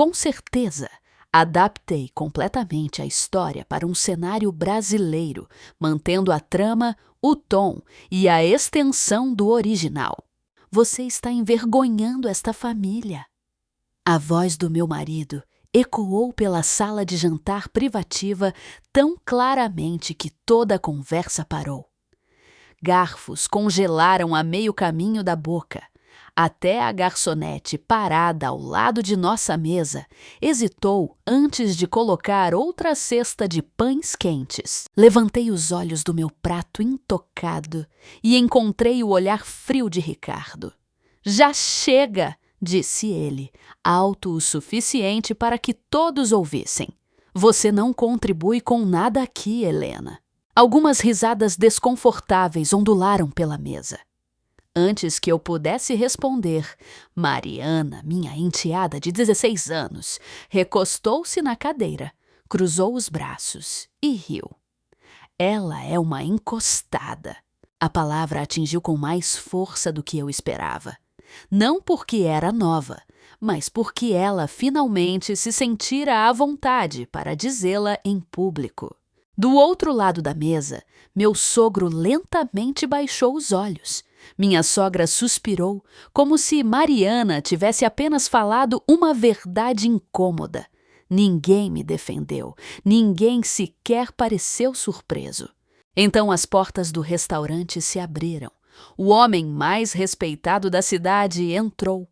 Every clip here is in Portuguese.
Com certeza, adaptei completamente a história para um cenário brasileiro, mantendo a trama, o tom e a extensão do original. Você está envergonhando esta família. A voz do meu marido ecoou pela sala de jantar privativa tão claramente que toda a conversa parou. Garfos congelaram a meio caminho da boca. Até a garçonete, parada ao lado de nossa mesa, hesitou antes de colocar outra cesta de pães quentes. Levantei os olhos do meu prato intocado e encontrei o olhar frio de Ricardo. "Já chega!" disse ele, alto o suficiente para que todos ouvissem. "Você não contribui com nada aqui, Helena." Algumas risadas desconfortáveis ondularam pela mesa. Antes que eu pudesse responder, Mariana, minha enteada de 16 anos, recostou-se na cadeira, cruzou os braços e riu. Ela é uma encostada. A palavra atingiu com mais força do que eu esperava. Não porque era nova, mas porque ela finalmente se sentira à vontade para dizê-la em público. Do outro lado da mesa, meu sogro lentamente baixou os olhos. Minha sogra suspirou, como se Mariana tivesse apenas falado uma verdade incômoda. Ninguém me defendeu, ninguém sequer pareceu surpreso. Então as portas do restaurante se abriram. O homem mais respeitado da cidade entrou.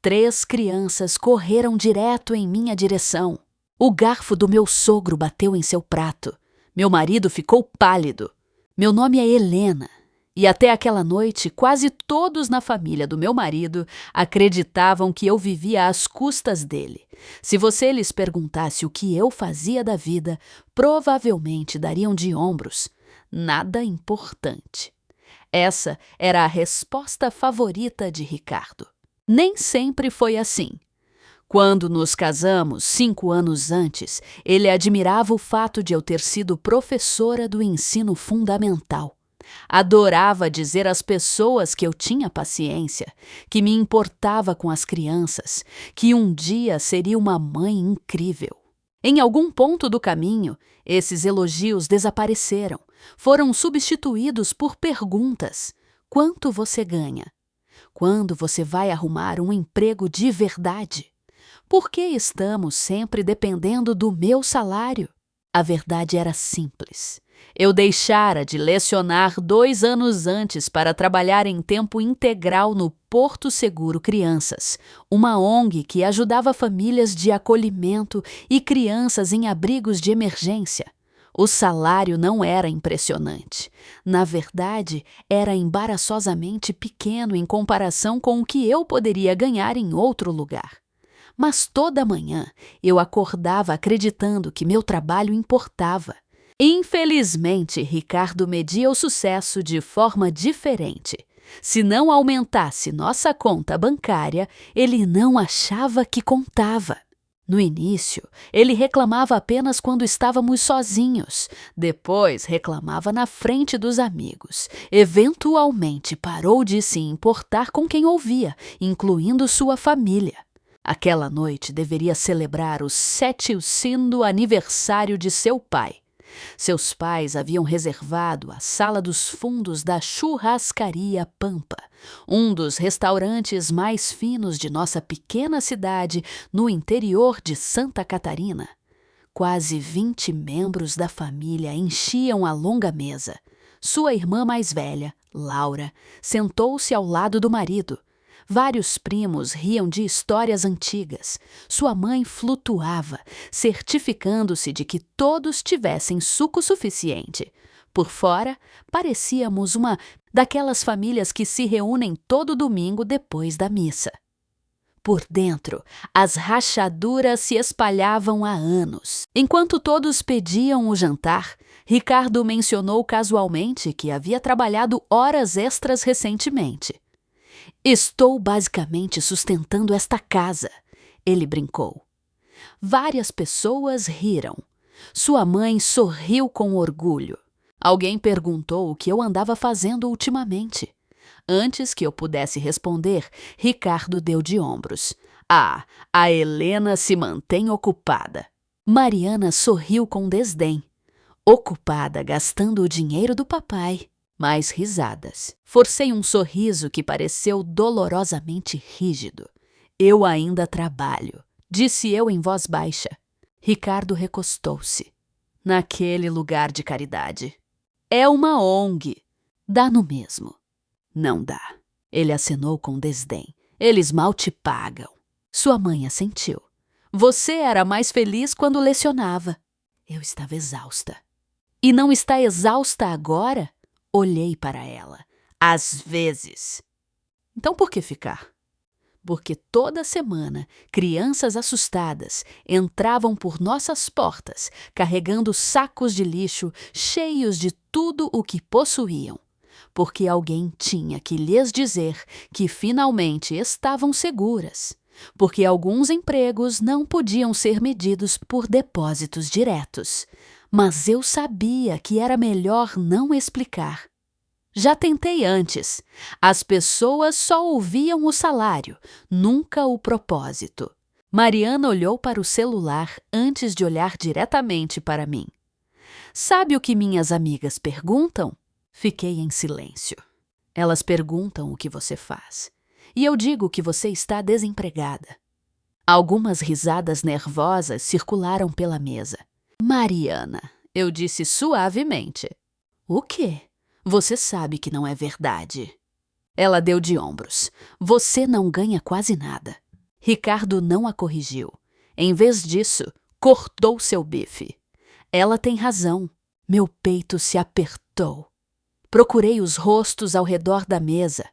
3 crianças correram direto em minha direção. O garfo do meu sogro bateu em seu prato. Meu marido ficou pálido. Meu nome é Helena. E até aquela noite, quase todos na família do meu marido acreditavam que eu vivia às custas dele. Se você lhes perguntasse o que eu fazia da vida, provavelmente dariam de ombros. Nada importante. Essa era a resposta favorita de Ricardo. Nem sempre foi assim. Quando nos casamos, 5 anos antes, ele admirava o fato de eu ter sido professora do ensino fundamental. Adorava dizer às pessoas que eu tinha paciência, que me importava com as crianças, que um dia seria uma mãe incrível. Em algum ponto do caminho, esses elogios desapareceram, foram substituídos por perguntas. Quanto você ganha? Quando você vai arrumar um emprego de verdade? Por que estamos sempre dependendo do meu salário? A verdade era simples. Eu deixara de lecionar 2 anos antes para trabalhar em tempo integral no Porto Seguro Crianças, uma ONG que ajudava famílias de acolhimento e crianças em abrigos de emergência. O salário não era impressionante. Na verdade, era embaraçosamente pequeno em comparação com o que eu poderia ganhar em outro lugar. Mas toda manhã eu acordava acreditando que meu trabalho importava. Infelizmente, Ricardo media o sucesso de forma diferente. Se não aumentasse nossa conta bancária, ele não achava que contava. No início, ele reclamava apenas quando estávamos sozinhos. Depois, reclamava na frente dos amigos. Eventualmente, parou de se importar com quem ouvia, incluindo sua família. Aquela noite deveria celebrar o 70º aniversário de seu pai. Seus pais haviam reservado a sala dos fundos da Churrascaria Pampa, um dos restaurantes mais finos de nossa pequena cidade no interior de Santa Catarina. Quase 20 membros da família enchiam a longa mesa. Sua irmã mais velha, Laura, sentou-se ao lado do marido. Vários primos riam de histórias antigas. Sua mãe flutuava, certificando-se de que todos tivessem suco suficiente. Por fora, parecíamos uma daquelas famílias que se reúnem todo domingo depois da missa. Por dentro, as rachaduras se espalhavam há anos. Enquanto todos pediam o jantar, Ricardo mencionou casualmente que havia trabalhado horas extras recentemente. "Estou basicamente sustentando esta casa", ele brincou. Várias pessoas riram. Sua mãe sorriu com orgulho. Alguém perguntou o que eu andava fazendo ultimamente. Antes que eu pudesse responder, Ricardo deu de ombros. Ah, a Helena se mantém ocupada. Mariana sorriu com desdém. Ocupada gastando o dinheiro do papai. Mais risadas. Forcei um sorriso que pareceu dolorosamente rígido. Eu ainda trabalho, disse eu em voz baixa. Ricardo recostou-se. Naquele lugar de caridade. É uma ONG. Dá no mesmo. Não dá. Ele acenou com desdém. Eles mal te pagam. Sua mãe assentiu. Você era mais feliz quando lecionava. Eu estava exausta. E não está exausta agora? Olhei para ela. Às vezes. Então por que ficar? Porque toda semana crianças assustadas entravam por nossas portas carregando sacos de lixo cheios de tudo o que possuíam. Porque alguém tinha que lhes dizer que finalmente estavam seguras. Porque alguns empregos não podiam ser medidos por depósitos diretos. Mas eu sabia que era melhor não explicar. Já tentei antes. As pessoas só ouviam o salário, nunca o propósito. Mariana olhou para o celular antes de olhar diretamente para mim. Sabe o que minhas amigas perguntam? Fiquei em silêncio. Elas perguntam o que você faz. E eu digo que você está desempregada. Algumas risadas nervosas circularam pela mesa. Mariana, eu disse suavemente. O quê? Você sabe que não é verdade. Ela deu de ombros. Você não ganha quase nada. Ricardo não a corrigiu. Em vez disso, cortou seu bife. Ela tem razão. Meu peito se apertou. Procurei os rostos ao redor da mesa.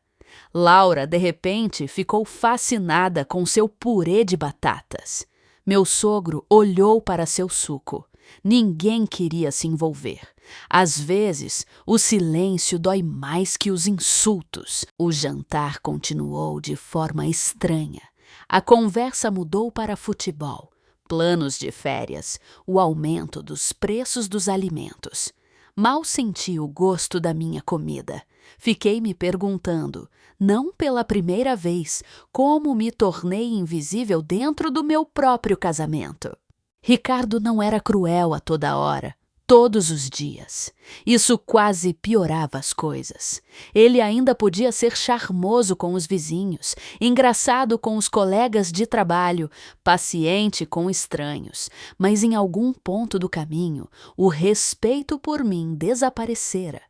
Laura, de repente, ficou fascinada com seu purê de batatas. Meu sogro olhou para seu suco. Ninguém queria se envolver. Às vezes, o silêncio dói mais que os insultos. O jantar continuou de forma estranha. A conversa mudou para futebol, planos de férias, o aumento dos preços dos alimentos. Mal senti o gosto da minha comida. Fiquei me perguntando, não pela primeira vez, como me tornei invisível dentro do meu próprio casamento. Ricardo não era cruel a toda hora, todos os dias. Isso quase piorava as coisas. Ele ainda podia ser charmoso com os vizinhos, engraçado com os colegas de trabalho, paciente com estranhos, mas em algum ponto do caminho, o respeito por mim desaparecera,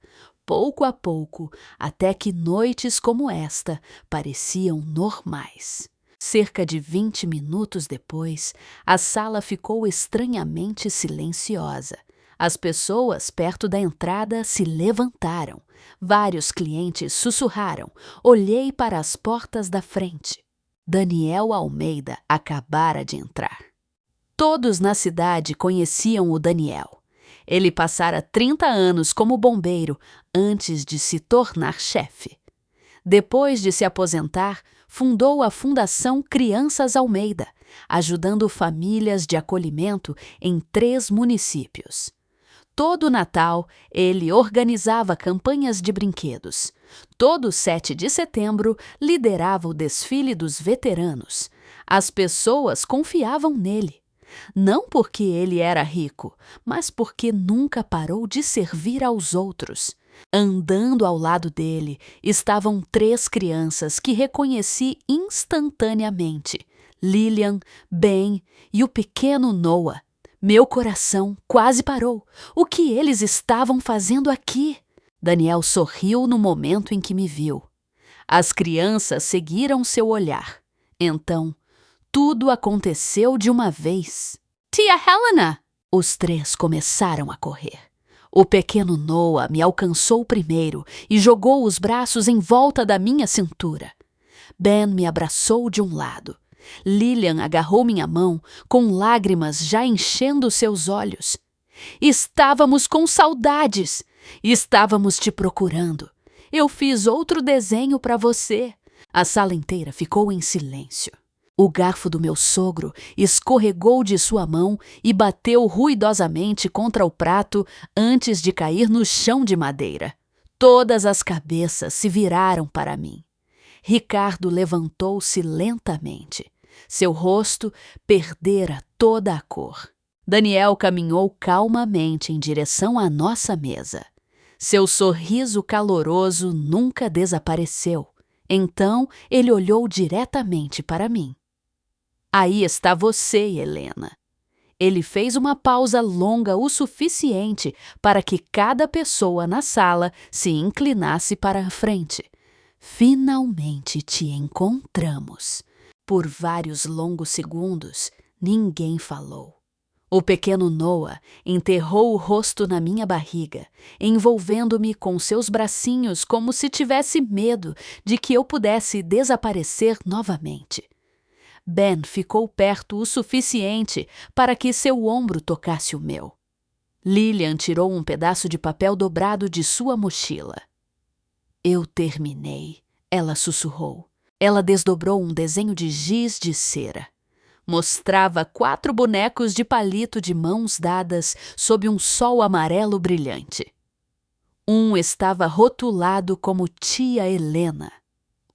pouco a pouco, até que noites como esta pareciam normais. Cerca de 20 minutos depois, a sala ficou estranhamente silenciosa. As pessoas perto da entrada se levantaram. Vários clientes sussurraram. Olhei para as portas da frente. Daniel Almeida acabara de entrar. Todos na cidade conheciam o Daniel. Ele passara 30 anos como bombeiro antes de se tornar chefe. Depois de se aposentar, fundou a Fundação Crianças Almeida, ajudando famílias de acolhimento em 3 municípios. Todo Natal, ele organizava campanhas de brinquedos. Todo 7 de setembro, liderava o desfile dos veteranos. As pessoas confiavam nele. Não porque ele era rico, mas porque nunca parou de servir aos outros. Andando ao lado dele estavam 3 crianças que reconheci instantaneamente: Lilian, Ben e o pequeno Noah. Meu coração quase parou. O que eles estavam fazendo aqui? Daniel sorriu no momento em que me viu. As crianças seguiram seu olhar. Então, tudo aconteceu de uma vez. Tia Helena! Os 3 começaram a correr. O pequeno Noah me alcançou primeiro e jogou os braços em volta da minha cintura. Ben me abraçou de um lado. Lilian agarrou minha mão, com lágrimas já enchendo seus olhos. Estávamos com saudades. Estávamos te procurando. Eu fiz outro desenho para você. A sala inteira ficou em silêncio. O garfo do meu sogro escorregou de sua mão e bateu ruidosamente contra o prato antes de cair no chão de madeira. Todas as cabeças se viraram para mim. Ricardo levantou-se lentamente. Seu rosto perdera toda a cor. Daniel caminhou calmamente em direção à nossa mesa. Seu sorriso caloroso nunca desapareceu. Então ele olhou diretamente para mim. Aí está você, Helena. Ele fez uma pausa longa o suficiente para que cada pessoa na sala se inclinasse para a frente. Finalmente te encontramos. Por vários longos segundos, ninguém falou. O pequeno Noah enterrou o rosto na minha barriga, envolvendo-me com seus bracinhos como se tivesse medo de que eu pudesse desaparecer novamente. Ben ficou perto o suficiente para que seu ombro tocasse o meu. Lillian tirou um pedaço de papel dobrado de sua mochila. Eu terminei, ela sussurrou. Ela desdobrou um desenho de giz de cera. Mostrava 4 bonecos de palito de mãos dadas sob um sol amarelo brilhante. Um estava rotulado como Tia Helena.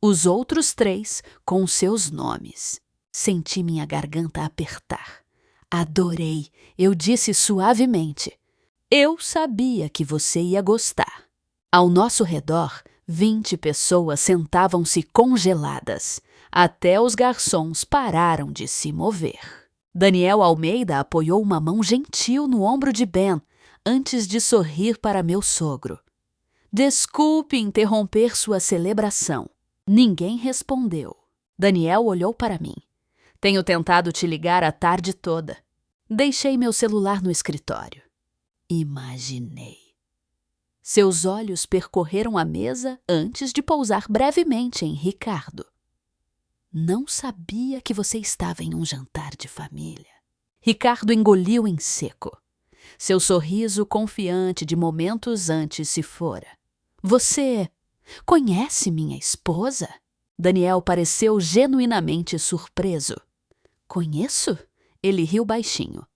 Os outros 3 com seus nomes. Senti minha garganta apertar. Adorei, eu disse suavemente. Eu sabia que você ia gostar. Ao nosso redor, 20 pessoas sentavam-se congeladas. Até os garçons pararam de se mover. Daniel Almeida apoiou uma mão gentil no ombro de Ben, antes de sorrir para meu sogro. Desculpe interromper sua celebração. Ninguém respondeu. Daniel olhou para mim. Tenho tentado te ligar a tarde toda. Deixei meu celular no escritório. Imaginei. Seus olhos percorreram a mesa antes de pousar brevemente em Ricardo. Não sabia que você estava em um jantar de família. Ricardo engoliu em seco. Seu sorriso confiante de momentos antes se fora. Você conhece minha esposa? Daniel pareceu genuinamente surpreso. Conheço? Ele riu baixinho.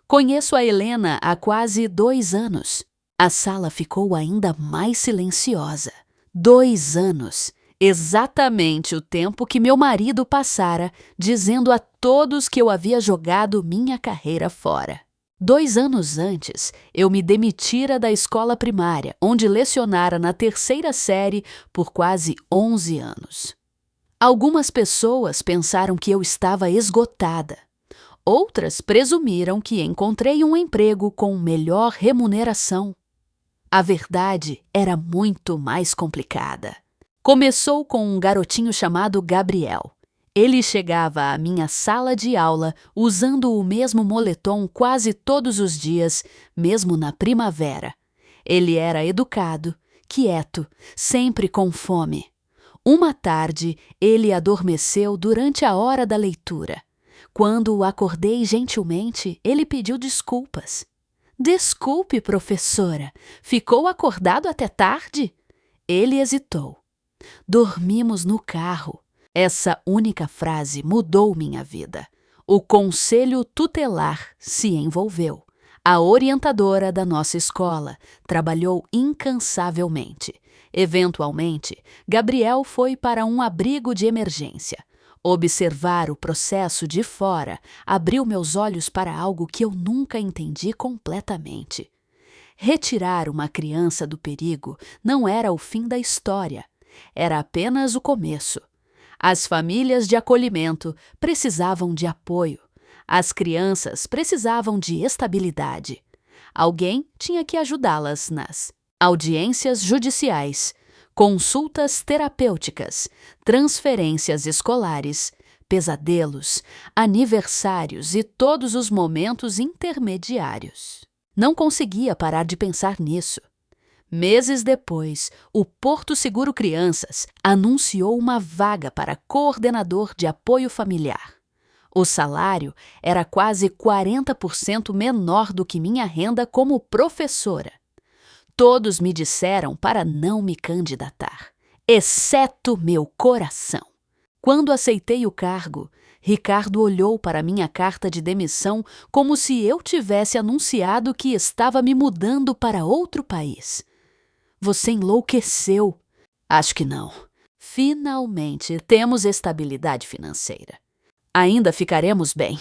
Conheço a Helena há quase 2 anos. A sala ficou ainda mais silenciosa. 2 anos. Exatamente o tempo que meu marido passara dizendo a todos que eu havia jogado minha carreira fora. 2 anos antes, eu me demitira da escola primária, onde lecionara na 3ª série por quase 11 anos. Algumas pessoas pensaram que eu estava esgotada. Outras presumiram que encontrei um emprego com melhor remuneração. A verdade era muito mais complicada. Começou com um garotinho chamado Gabriel. Ele chegava à minha sala de aula usando o mesmo moletom quase todos os dias, mesmo na primavera. Ele era educado, quieto, sempre com fome. Uma tarde, ele adormeceu durante a hora da leitura. Quando o acordei gentilmente, ele pediu desculpas. Desculpe, professora, ficou acordado até tarde? Ele hesitou. Dormimos no carro. Essa única frase mudou minha vida. O conselho tutelar se envolveu. A orientadora da nossa escola trabalhou incansavelmente. Eventualmente, Gabriel foi para um abrigo de emergência. Observar o processo de fora abriu meus olhos para algo que eu nunca entendi completamente. Retirar uma criança do perigo não era o fim da história. Era apenas o começo. As famílias de acolhimento precisavam de apoio. As crianças precisavam de estabilidade. Alguém tinha que ajudá-las nas audiências judiciais, consultas terapêuticas, transferências escolares, pesadelos, aniversários e todos os momentos intermediários. Não conseguia parar de pensar nisso. Meses depois, o Porto Seguro Crianças anunciou uma vaga para coordenador de apoio familiar. O salário era quase 40% menor do que minha renda como professora. Todos me disseram para não me candidatar, exceto meu coração. Quando aceitei o cargo, Ricardo olhou para minha carta de demissão como se eu tivesse anunciado que estava me mudando para outro país. Você enlouqueceu. Acho que não. Finalmente temos estabilidade financeira. Ainda ficaremos bem.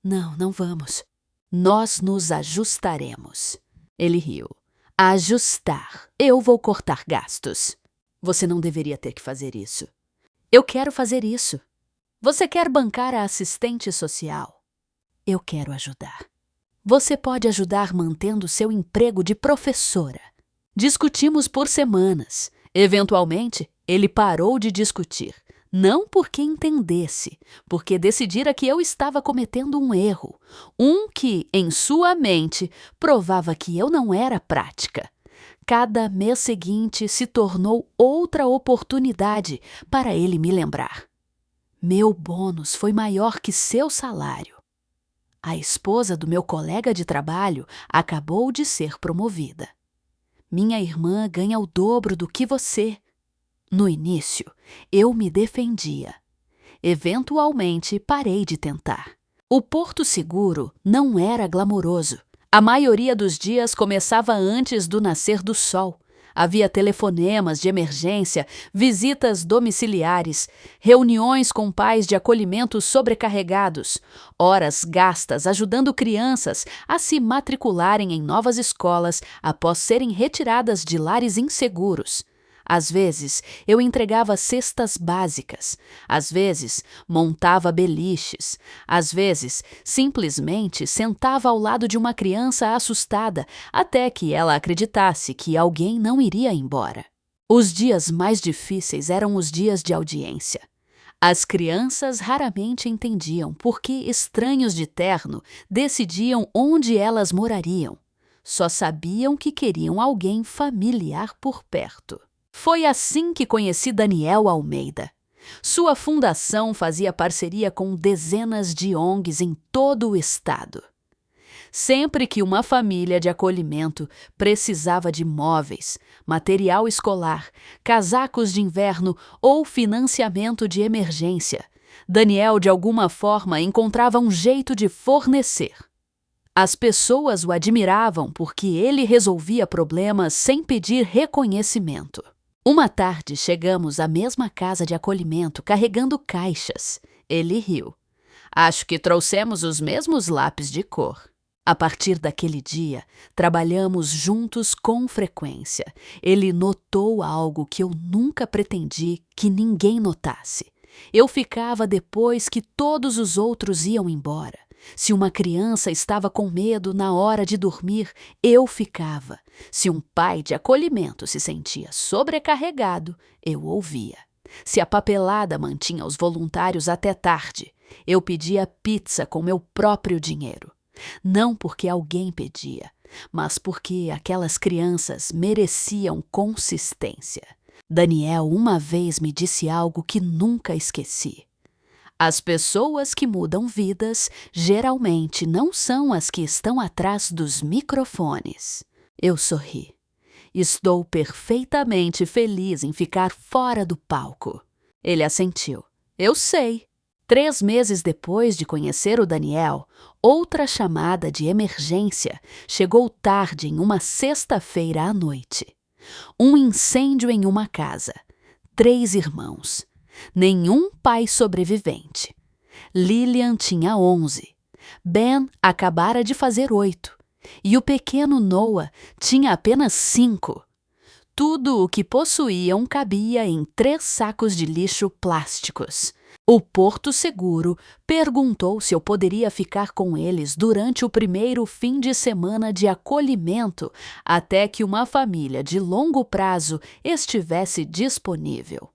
Não, não vamos. Nós nos ajustaremos. Ele riu. Ajustar. Eu vou cortar gastos. Você não deveria ter que fazer isso. Eu quero fazer isso. Você quer bancar a assistente social? Eu quero ajudar. Você pode ajudar mantendo seu emprego de professora. Discutimos por semanas. Eventualmente, ele parou de discutir. Não porque entendesse, porque decidira que eu estava cometendo um erro. Um que, em sua mente, provava que eu não era prática. Cada mês seguinte se tornou outra oportunidade para ele me lembrar. Meu bônus foi maior que seu salário. A esposa do meu colega de trabalho acabou de ser promovida. Minha irmã ganha o dobro do que você. No início, eu me defendia. Eventualmente, parei de tentar. O Porto Seguro não era glamouroso. A maioria dos dias começava antes do nascer do sol. Havia telefonemas de emergência, visitas domiciliares, reuniões com pais de acolhimento sobrecarregados, horas gastas ajudando crianças a se matricularem em novas escolas após serem retiradas de lares inseguros. Às vezes, eu entregava cestas básicas. Às vezes, montava beliches. Às vezes, simplesmente sentava ao lado de uma criança assustada até que ela acreditasse que alguém não iria embora. Os dias mais difíceis eram os dias de audiência. As crianças raramente entendiam por que estranhos de terno decidiam onde elas morariam. Só sabiam que queriam alguém familiar por perto. Foi assim que conheci Daniel Almeida. Sua fundação fazia parceria com dezenas de ONGs em todo o estado. Sempre que uma família de acolhimento precisava de móveis, material escolar, casacos de inverno ou financiamento de emergência, Daniel de alguma forma encontrava um jeito de fornecer. As pessoas o admiravam porque ele resolvia problemas sem pedir reconhecimento. Uma tarde chegamos à mesma casa de acolhimento carregando caixas. Ele riu. Acho que trouxemos os mesmos lápis de cor. A partir daquele dia, trabalhamos juntos com frequência. Ele notou algo que eu nunca pretendi que ninguém notasse. Eu ficava depois que todos os outros iam embora. Se uma criança estava com medo na hora de dormir, eu ficava. Se um pai de acolhimento se sentia sobrecarregado, eu ouvia. Se a papelada mantinha os voluntários até tarde, eu pedia pizza com meu próprio dinheiro. Não porque alguém pedia, mas porque aquelas crianças mereciam consistência. Daniel uma vez me disse algo que nunca esqueci. As pessoas que mudam vidas geralmente não são as que estão atrás dos microfones. Eu sorri. Estou perfeitamente feliz em ficar fora do palco. Ele assentiu. Eu sei. 3 meses depois de conhecer o Daniel, outra chamada de emergência chegou tarde em uma sexta-feira à noite. Um incêndio em uma casa. 3 irmãos. Nenhum pai sobrevivente. Lilian tinha 11. Ben acabara de fazer 8. E o pequeno Noah tinha apenas 5. Tudo o que possuíam cabia em 3 sacos de lixo plásticos. O Porto Seguro perguntou se eu poderia ficar com eles durante o primeiro fim de semana de acolhimento até que uma família de longo prazo estivesse disponível.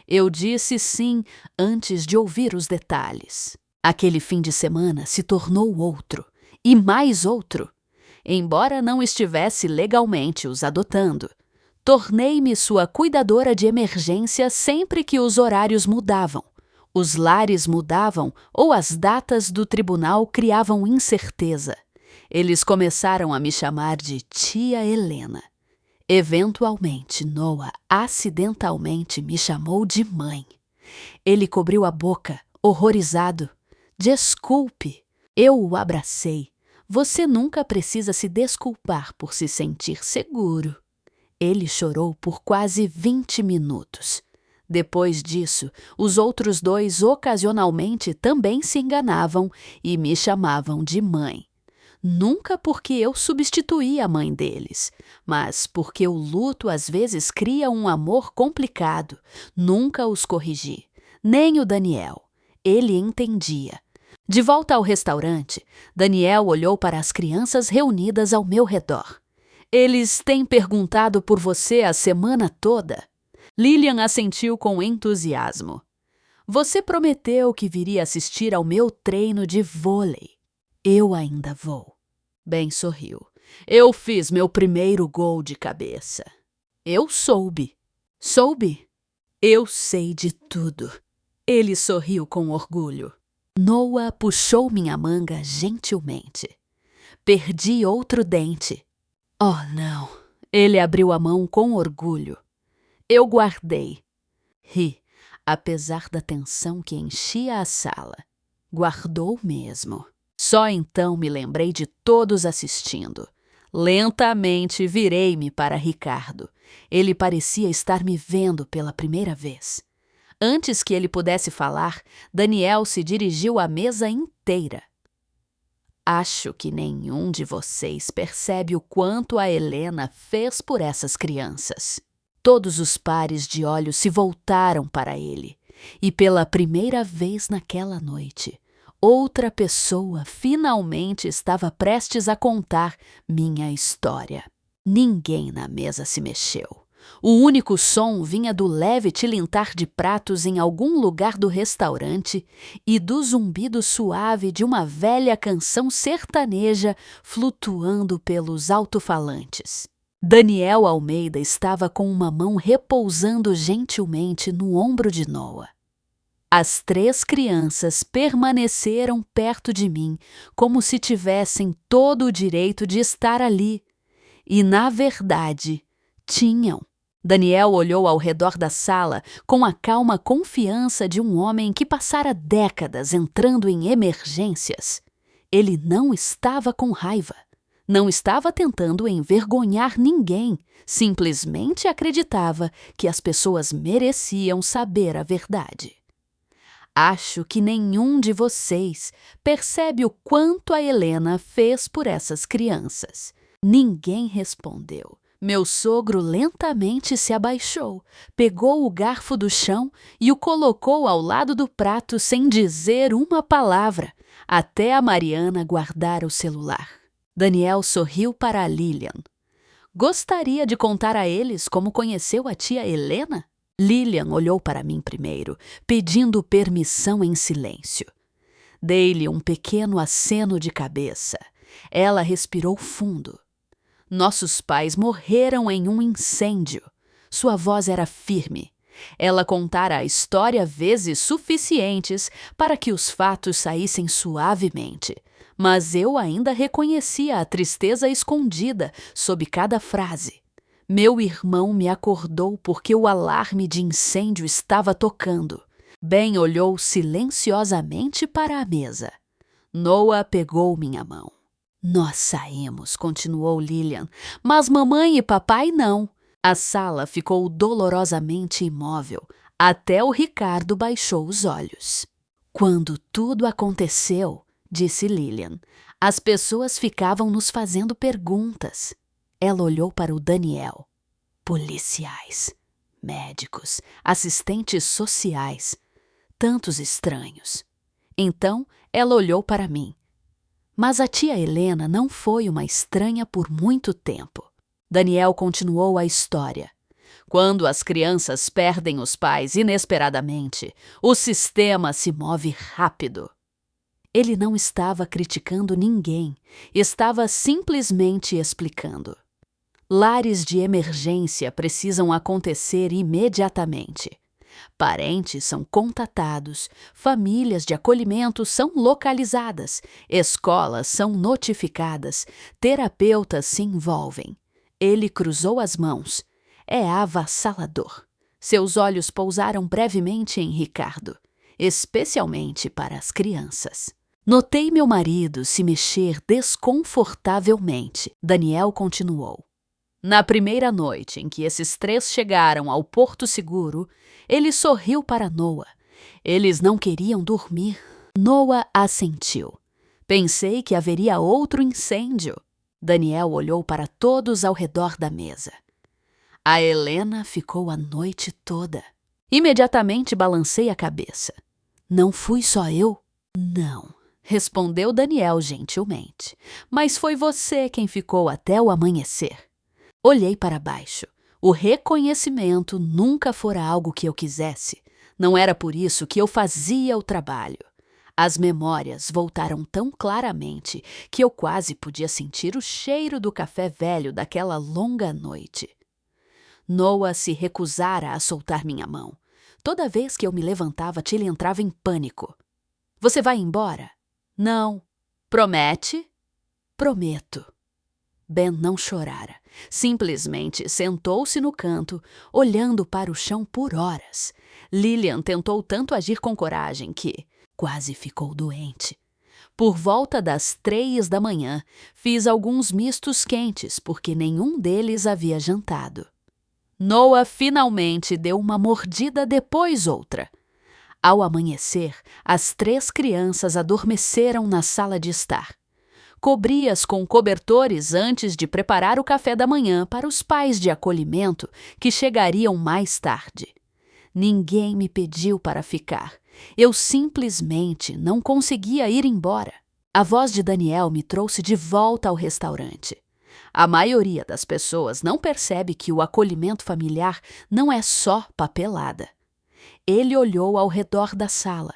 Eu disse sim antes de ouvir os detalhes. Aquele fim de semana se tornou outro, e mais outro. Embora não estivesse legalmente os adotando, tornei-me sua cuidadora de emergência sempre que os horários mudavam, os lares mudavam ou as datas do tribunal criavam incerteza. Eles começaram a me chamar de Tia Helena. Eventualmente, Noah acidentalmente me chamou de mãe. Ele cobriu a boca, horrorizado. Desculpe. Eu o abracei. Você nunca precisa se desculpar por se sentir seguro. Ele chorou por quase 20 minutos. Depois disso, os outros dois ocasionalmente também se enganavam e me chamavam de mãe. Nunca porque eu substituí a mãe deles, mas porque o luto às vezes cria um amor complicado. Nunca os corrigi, nem o Daniel. Ele entendia. De volta ao restaurante, Daniel olhou para as crianças reunidas ao meu redor. Eles têm perguntado por você a semana toda? Lilian assentiu com entusiasmo. Você prometeu que viria assistir ao meu treino de vôlei. Eu ainda vou. Ben sorriu. Eu fiz meu primeiro gol de cabeça. Eu soube. Soube? Eu sei de tudo. Ele sorriu com orgulho. Noah puxou minha manga gentilmente. Perdi outro dente. Oh, não. Ele abriu a mão com orgulho. Eu guardei. Ri, apesar da tensão que enchia a sala. Guardou mesmo. Só então me lembrei de todos assistindo. Lentamente virei-me para Ricardo. Ele parecia estar me vendo pela primeira vez. Antes que ele pudesse falar, Daniel se dirigiu à mesa inteira. Acho que nenhum de vocês percebe o quanto a Helena fez por essas crianças. Todos os pares de olhos se voltaram para ele. E pela primeira vez naquela noite, outra pessoa finalmente estava prestes a contar minha história. Ninguém na mesa se mexeu. O único som vinha do leve tilintar de pratos em algum lugar do restaurante e do zumbido suave de uma velha canção sertaneja flutuando pelos alto-falantes. Daniel Almeida estava com uma mão repousando gentilmente no ombro de Noah. As 3 crianças permaneceram perto de mim como se tivessem todo o direito de estar ali. E, na verdade, tinham. Daniel olhou ao redor da sala com a calma confiança de um homem que passara décadas entrando em emergências. Ele não estava com raiva. Não estava tentando envergonhar ninguém. Simplesmente acreditava que as pessoas mereciam saber a verdade. Acho que nenhum de vocês percebe o quanto a Helena fez por essas crianças. Ninguém respondeu. Meu sogro lentamente se abaixou, pegou o garfo do chão e o colocou ao lado do prato sem dizer uma palavra, até a Mariana guardar o celular. Daniel sorriu para a Lilian. Gostaria de contar a eles como conheceu a tia Helena? Lilian olhou para mim primeiro, pedindo permissão em silêncio. Dei-lhe um pequeno aceno de cabeça. Ela respirou fundo. Nossos pais morreram em um incêndio. Sua voz era firme. Ela contara a história vezes suficientes para que os fatos saíssem suavemente. Mas eu ainda reconhecia a tristeza escondida sob cada frase. Meu irmão me acordou porque o alarme de incêndio estava tocando. Ben olhou silenciosamente para a mesa. Noah pegou minha mão. Nós saímos, continuou Lilian, mas mamãe e papai não. A sala ficou dolorosamente imóvel, até o Ricardo baixou os olhos. Quando tudo aconteceu, disse Lilian, as pessoas ficavam nos fazendo perguntas. Ela olhou para o Daniel. Policiais, médicos, assistentes sociais, tantos estranhos. Então ela olhou para mim. Mas a tia Helena não foi uma estranha por muito tempo. Daniel continuou a história. Quando as crianças perdem os pais inesperadamente, o sistema se move rápido. Ele não estava criticando ninguém, estava simplesmente explicando. Lares de emergência precisam acontecer imediatamente. Parentes são contatados, famílias de acolhimento são localizadas, escolas são notificadas, terapeutas se envolvem. Ele cruzou as mãos. É avassalador. Seus olhos pousaram brevemente em Ricardo, especialmente para as crianças. Notei meu marido se mexer desconfortavelmente. Daniel continuou. Na primeira noite em que esses três chegaram ao Porto Seguro, ele sorriu para Noah. Eles não queriam dormir. Noah assentiu. Pensei que haveria outro incêndio. Daniel olhou para todos ao redor da mesa. A Helena ficou a noite toda. Imediatamente balancei a cabeça. Não fui só eu? Não, respondeu Daniel gentilmente. Mas foi você quem ficou até o amanhecer. Olhei para baixo. O reconhecimento nunca fora algo que eu quisesse. Não era por isso que eu fazia o trabalho. As memórias voltaram tão claramente que eu quase podia sentir o cheiro do café velho daquela longa noite. Noah se recusara a soltar minha mão. Toda vez que eu me levantava, ele entrava em pânico. Você vai embora? Não. Promete? Prometo. Ben não chorara. Simplesmente sentou-se no canto, olhando para o chão por horas. Lillian tentou tanto agir com coragem que quase ficou doente. Por volta das 3 da manhã, fiz alguns mistos quentes, porque nenhum deles havia jantado. Noah finalmente deu uma mordida depois outra. Ao amanhecer, as 3 crianças adormeceram na sala de estar. Cobri-as com cobertores antes de preparar o café da manhã para os pais de acolhimento que chegariam mais tarde. Ninguém me pediu para ficar. Eu simplesmente não conseguia ir embora. A voz de Daniel me trouxe de volta ao restaurante. A maioria das pessoas não percebe que o acolhimento familiar não é só papelada. Ele olhou ao redor da sala.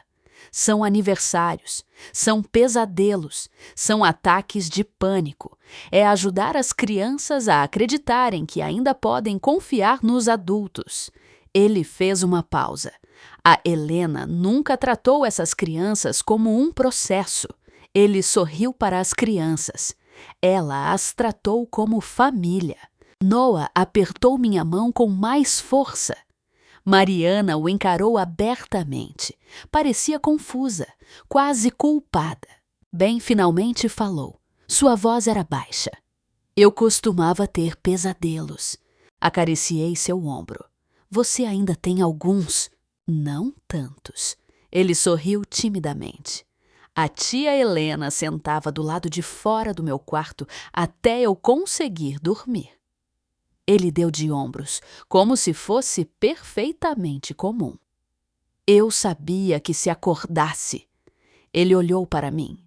São aniversários, são pesadelos, são ataques de pânico. É ajudar as crianças a acreditarem que ainda podem confiar nos adultos. Ele fez uma pausa. A Helena nunca tratou essas crianças como um processo. Ele sorriu para as crianças. Ela as tratou como família. Noah apertou minha mão com mais força. Mariana o encarou abertamente. Parecia confusa, quase culpada. Ben finalmente falou. Sua voz era baixa. Eu costumava ter pesadelos. Acariciei seu ombro. Você ainda tem alguns? Não tantos. Ele sorriu timidamente. A tia Helena sentava do lado de fora do meu quarto até eu conseguir dormir. Ele deu de ombros, como se fosse perfeitamente comum. Eu sabia que se acordasse. Ele olhou para mim.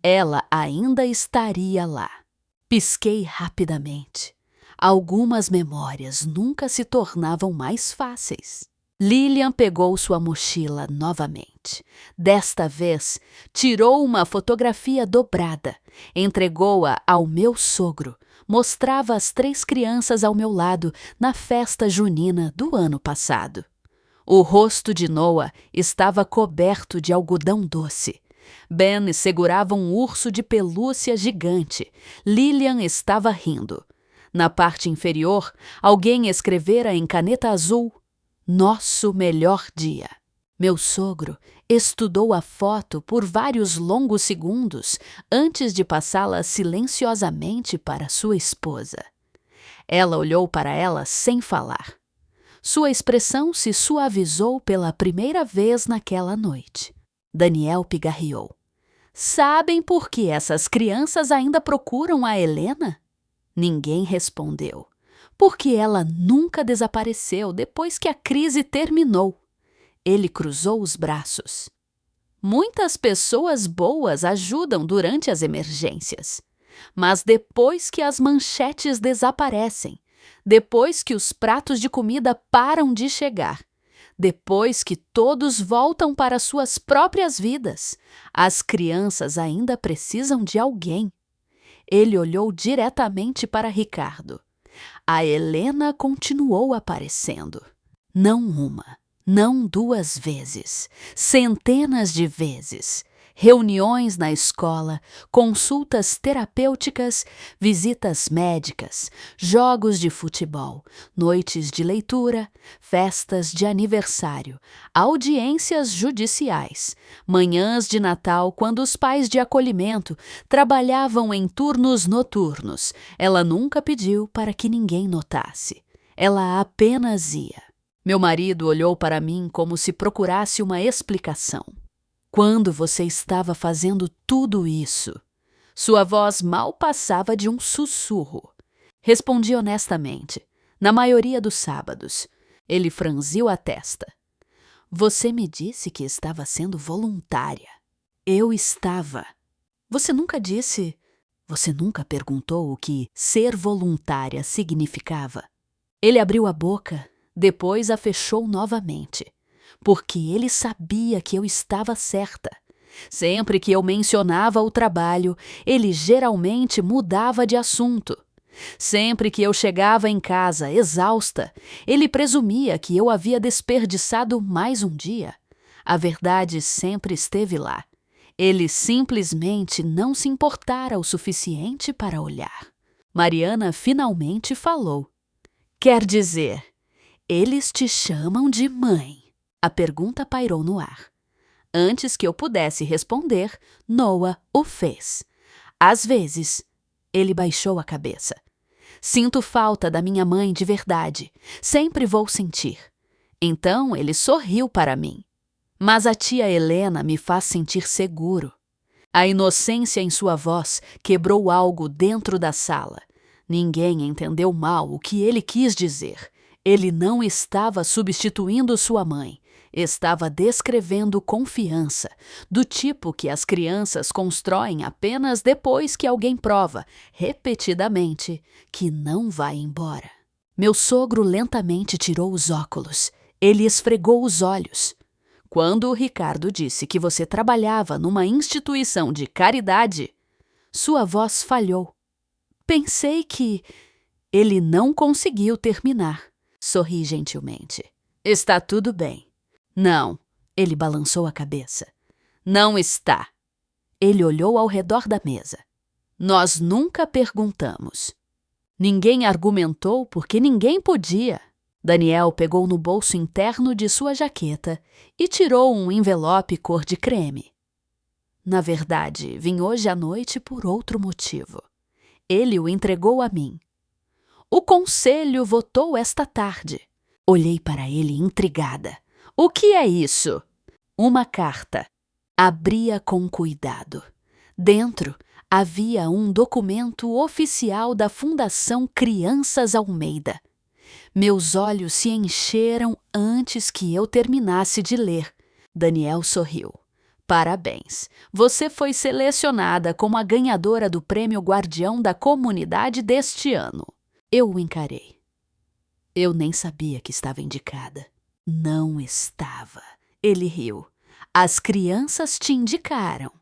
Ela ainda estaria lá. Pisquei rapidamente. Algumas memórias nunca se tornavam mais fáceis. Lillian pegou sua mochila novamente. Desta vez, tirou uma fotografia dobrada, entregou-a ao meu sogro, mostrava as 3 crianças ao meu lado na festa junina do ano passado. O rosto de Noah estava coberto de algodão doce. Ben segurava um urso de pelúcia gigante. Lillian estava rindo. Na parte inferior, alguém escrevera em caneta azul: Nosso melhor dia. Meu sogro estudou a foto por vários longos segundos antes de passá-la silenciosamente para sua esposa. Ela olhou para ela sem falar. Sua expressão se suavizou pela primeira vez naquela noite. Daniel pigarreou. Sabem por que essas crianças ainda procuram a Helena? Ninguém respondeu. Porque ela nunca desapareceu depois que a crise terminou. Ele cruzou os braços. Muitas pessoas boas ajudam durante as emergências. Mas depois que as manchetes desaparecem, depois que os pratos de comida param de chegar, depois que todos voltam para suas próprias vidas, as crianças ainda precisam de alguém. Ele olhou diretamente para Ricardo. A Helena continuou aparecendo. Não uma, não 2 vezes, centenas de vezes. reuniões na escola, consultas terapêuticas, visitas médicas, jogos de futebol, noites de leitura, festas de aniversário, audiências judiciais, manhãs de Natal quando os pais de acolhimento trabalhavam em turnos noturnos. Ela nunca pediu para que ninguém notasse. Ela apenas ia. Meu marido olhou para mim como se procurasse uma explicação. Quando você estava fazendo tudo isso? Sua voz mal passava de um sussurro. Respondi honestamente. Na maioria dos sábados. Ele franziu a testa. Você me disse que estava sendo voluntária. Eu estava. Você nunca disse... Você nunca perguntou o que ser voluntária significava? Ele abriu a boca, depois a fechou novamente. Porque ele sabia que eu estava certa. Sempre que eu mencionava o trabalho, ele geralmente mudava de assunto. Sempre que eu chegava em casa exausta, ele presumia que eu havia desperdiçado mais um dia. A verdade sempre esteve lá. Ele simplesmente não se importara o suficiente para olhar. Mariana finalmente falou. Quer dizer, eles te chamam de mãe. A pergunta pairou no ar. Antes que eu pudesse responder, Noah o fez. Às vezes, ele baixou a cabeça. Sinto falta da minha mãe de verdade. Sempre vou sentir. Então ele sorriu para mim. Mas a tia Helena me faz sentir seguro. A inocência em sua voz quebrou algo dentro da sala. Ninguém entendeu mal o que ele quis dizer. Ele não estava substituindo sua mãe. Estava descrevendo confiança, do tipo que as crianças constroem apenas depois que alguém prova, repetidamente, que não vai embora. Meu sogro lentamente tirou os óculos. Ele esfregou os olhos. Quando o Ricardo disse que você trabalhava numa instituição de caridade, sua voz falhou. Pensei que... Ele não conseguiu terminar. Sorri gentilmente. Está tudo bem. Não, ele balançou a cabeça. Não está. Ele olhou ao redor da mesa. Nós nunca perguntamos. Ninguém argumentou porque ninguém podia. Daniel pegou no bolso interno de sua jaqueta e tirou um envelope cor de creme. Na verdade, vim hoje à noite por outro motivo. Ele o entregou a mim. O conselho votou esta tarde. Olhei para ele intrigada. O que é isso? Uma carta. Abria com cuidado. Dentro havia um documento oficial da Fundação Crianças Almeida. Meus olhos se encheram antes que eu terminasse de ler. Daniel sorriu. Parabéns. Você foi selecionada como a ganhadora do Prêmio Guardião da Comunidade deste ano. Eu o encarei. Eu nem sabia que estava indicada. Não estava. Ele riu. As crianças te indicaram.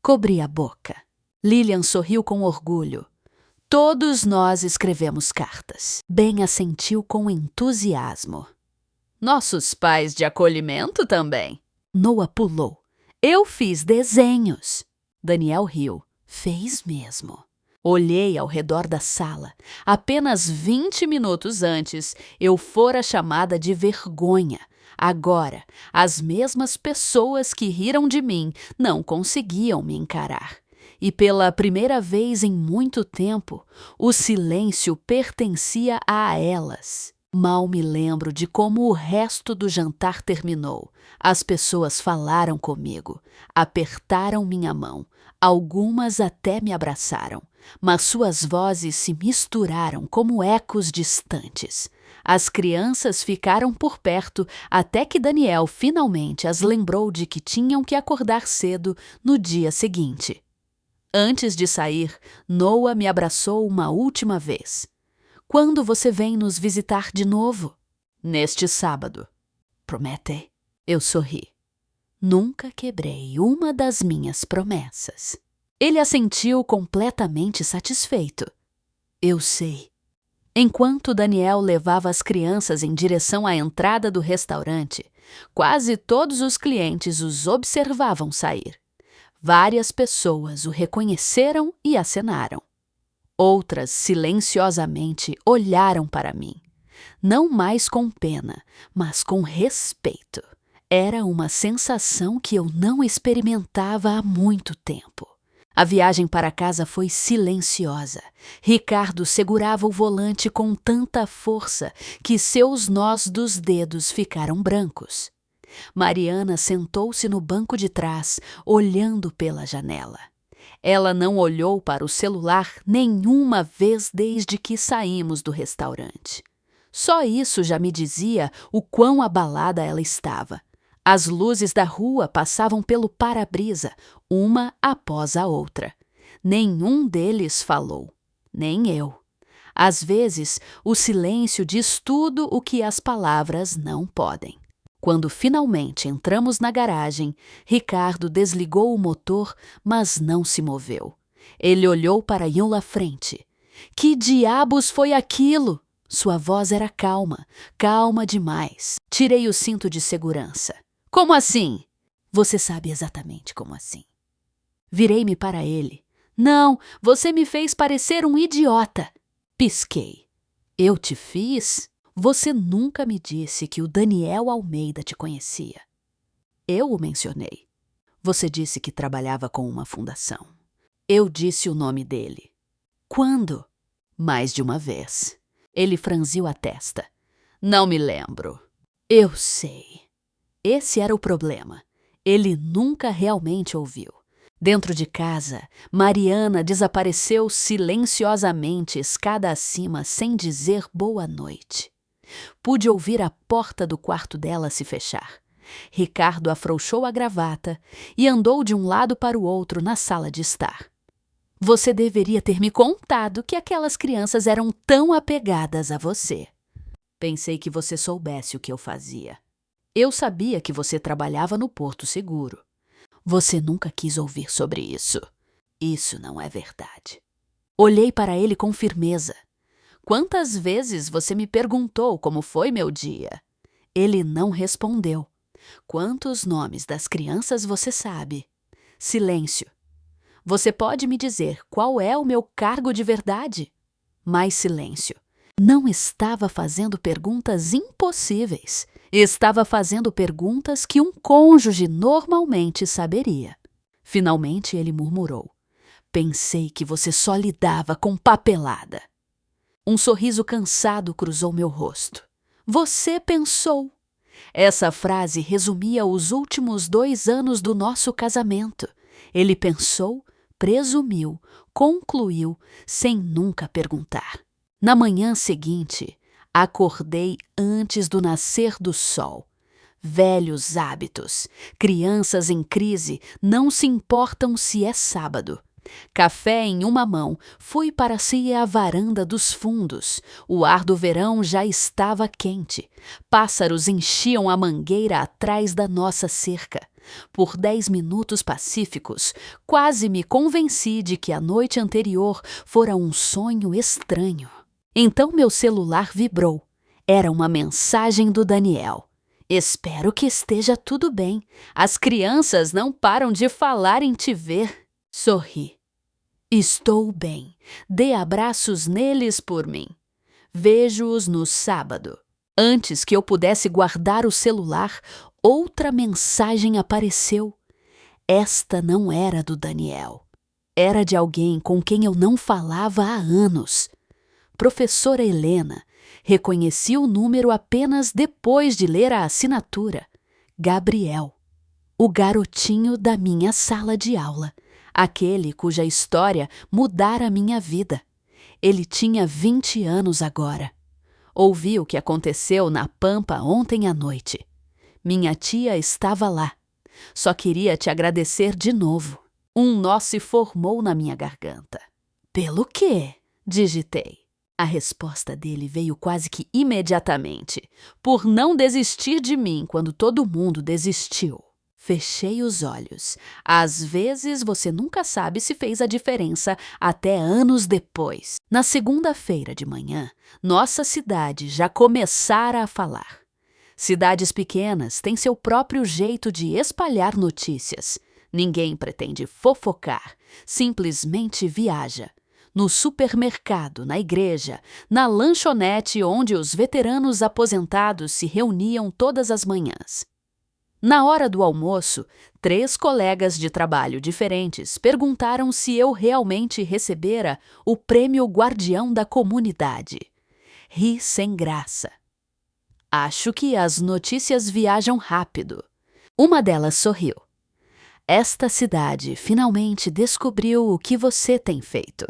Cobri a boca. Lilian sorriu com orgulho. Todos nós escrevemos cartas. Ben assentiu com entusiasmo. Nossos pais de acolhimento também. Noah pulou. Eu fiz desenhos. Daniel riu. Fez mesmo. Olhei ao redor da sala. Apenas 20 minutos antes, eu fora chamada de vergonha. Agora, as mesmas pessoas que riram de mim não conseguiam me encarar. E pela primeira vez em muito tempo, o silêncio pertencia a elas. Mal me lembro de como o resto do jantar terminou. As pessoas falaram comigo, apertaram minha mão. Algumas até me abraçaram, mas suas vozes se misturaram como ecos distantes. As crianças ficaram por perto até que Daniel finalmente as lembrou de que tinham que acordar cedo no dia seguinte. Antes de sair, Noah me abraçou uma última vez. Quando você vem nos visitar de novo? Neste sábado. Promete? Eu sorri. Nunca quebrei uma das minhas promessas. Ele assentiu completamente satisfeito. Eu sei. Enquanto Daniel levava as crianças em direção à entrada do restaurante, quase todos os clientes os observavam sair. Várias pessoas o reconheceram e acenaram. Outras silenciosamente olharam para mim, não mais com pena, mas com respeito. Era uma sensação que eu não experimentava há muito tempo. A viagem para casa foi silenciosa. Ricardo segurava o volante com tanta força que seus nós dos dedos ficaram brancos. Mariana sentou-se no banco de trás, olhando pela janela. Ela não olhou para o celular nenhuma vez desde que saímos do restaurante. Só isso já me dizia o quão abalada ela estava. As luzes da rua passavam pelo para-brisa, uma após a outra. Nenhum deles falou, nem eu. Às vezes, o silêncio diz tudo o que as palavras não podem. Quando finalmente entramos na garagem, Ricardo desligou o motor, mas não se moveu. Ele olhou para Yula frente. Que diabos foi aquilo? Sua voz era calma, calma demais. Tirei o cinto de segurança. Como assim? Você sabe exatamente como assim. Virei-me para ele. Não, você me fez parecer um idiota. Pisquei. Eu te fiz? Você nunca me disse que o Daniel Almeida te conhecia. Eu o mencionei. Você disse que trabalhava com uma fundação. Eu disse o nome dele. Quando? Mais de uma vez. Ele franziu a testa. Não me lembro. Eu sei. Esse era o problema. Ele nunca realmente ouviu. Dentro de casa, Mariana desapareceu silenciosamente escada acima sem dizer boa noite. Pude ouvir a porta do quarto dela se fechar. Ricardo afrouxou a gravata e andou de um lado para o outro na sala de estar. Você deveria ter me contado que aquelas crianças eram tão apegadas a você. Pensei que você soubesse o que eu fazia. Eu sabia que você trabalhava no Porto Seguro. Você nunca quis ouvir sobre isso. Isso não é verdade. Olhei para ele com firmeza. Quantas vezes você me perguntou como foi meu dia? Ele não respondeu. Quantos nomes das crianças você sabe? Silêncio. Você pode me dizer qual é o meu cargo de verdade? Mais silêncio. Não estava fazendo perguntas impossíveis. Estava fazendo perguntas que um cônjuge normalmente saberia. Finalmente ele murmurou. Pensei que você só lidava com papelada. Um sorriso cansado cruzou meu rosto. Você pensou. Essa frase resumia os últimos 2 anos do nosso casamento. Ele pensou, presumiu, concluiu, sem nunca perguntar. Na manhã seguinte, acordei antes do nascer do sol. Velhos hábitos. Crianças em crise não se importam se é sábado. Café em uma mão, fui para a varanda dos fundos. O ar do verão já estava quente. Pássaros enchiam a mangueira atrás da nossa cerca. Por 10 minutos pacíficos, quase me convenci de que a noite anterior fora um sonho estranho. Então meu celular vibrou. Era uma mensagem do Daniel. Espero que esteja tudo bem. As crianças não param de falar em te ver. Sorri. Estou bem. Dê abraços neles por mim. Vejo-os no sábado. Antes que eu pudesse guardar o celular, outra mensagem apareceu. Esta não era do Daniel. Era de alguém com quem eu não falava há anos. Professora Helena. Reconheci o número apenas depois de ler a assinatura. Gabriel. O garotinho da minha sala de aula. Aquele cuja história mudara minha vida. Ele tinha 20 anos agora. Ouvi o que aconteceu na Pampa ontem à noite. Minha tia estava lá. Só queria te agradecer de novo. Um nó se formou na minha garganta. Pelo quê? Digitei. A resposta dele veio quase que imediatamente. Por não desistir de mim quando todo mundo desistiu. Fechei os olhos. Às vezes você nunca sabe se fez a diferença até anos depois. Na segunda-feira de manhã, nossa cidade já começara a falar. Cidades pequenas têm seu próprio jeito de espalhar notícias. Ninguém pretende fofocar, simplesmente viaja. No supermercado, na igreja, na lanchonete onde os veteranos aposentados se reuniam todas as manhãs. Na hora do almoço, 3 colegas de trabalho diferentes perguntaram se eu realmente recebera o prêmio Guardião da Comunidade. Ri sem graça. Acho que as notícias viajam rápido. Uma delas sorriu. Esta cidade finalmente descobriu o que você tem feito.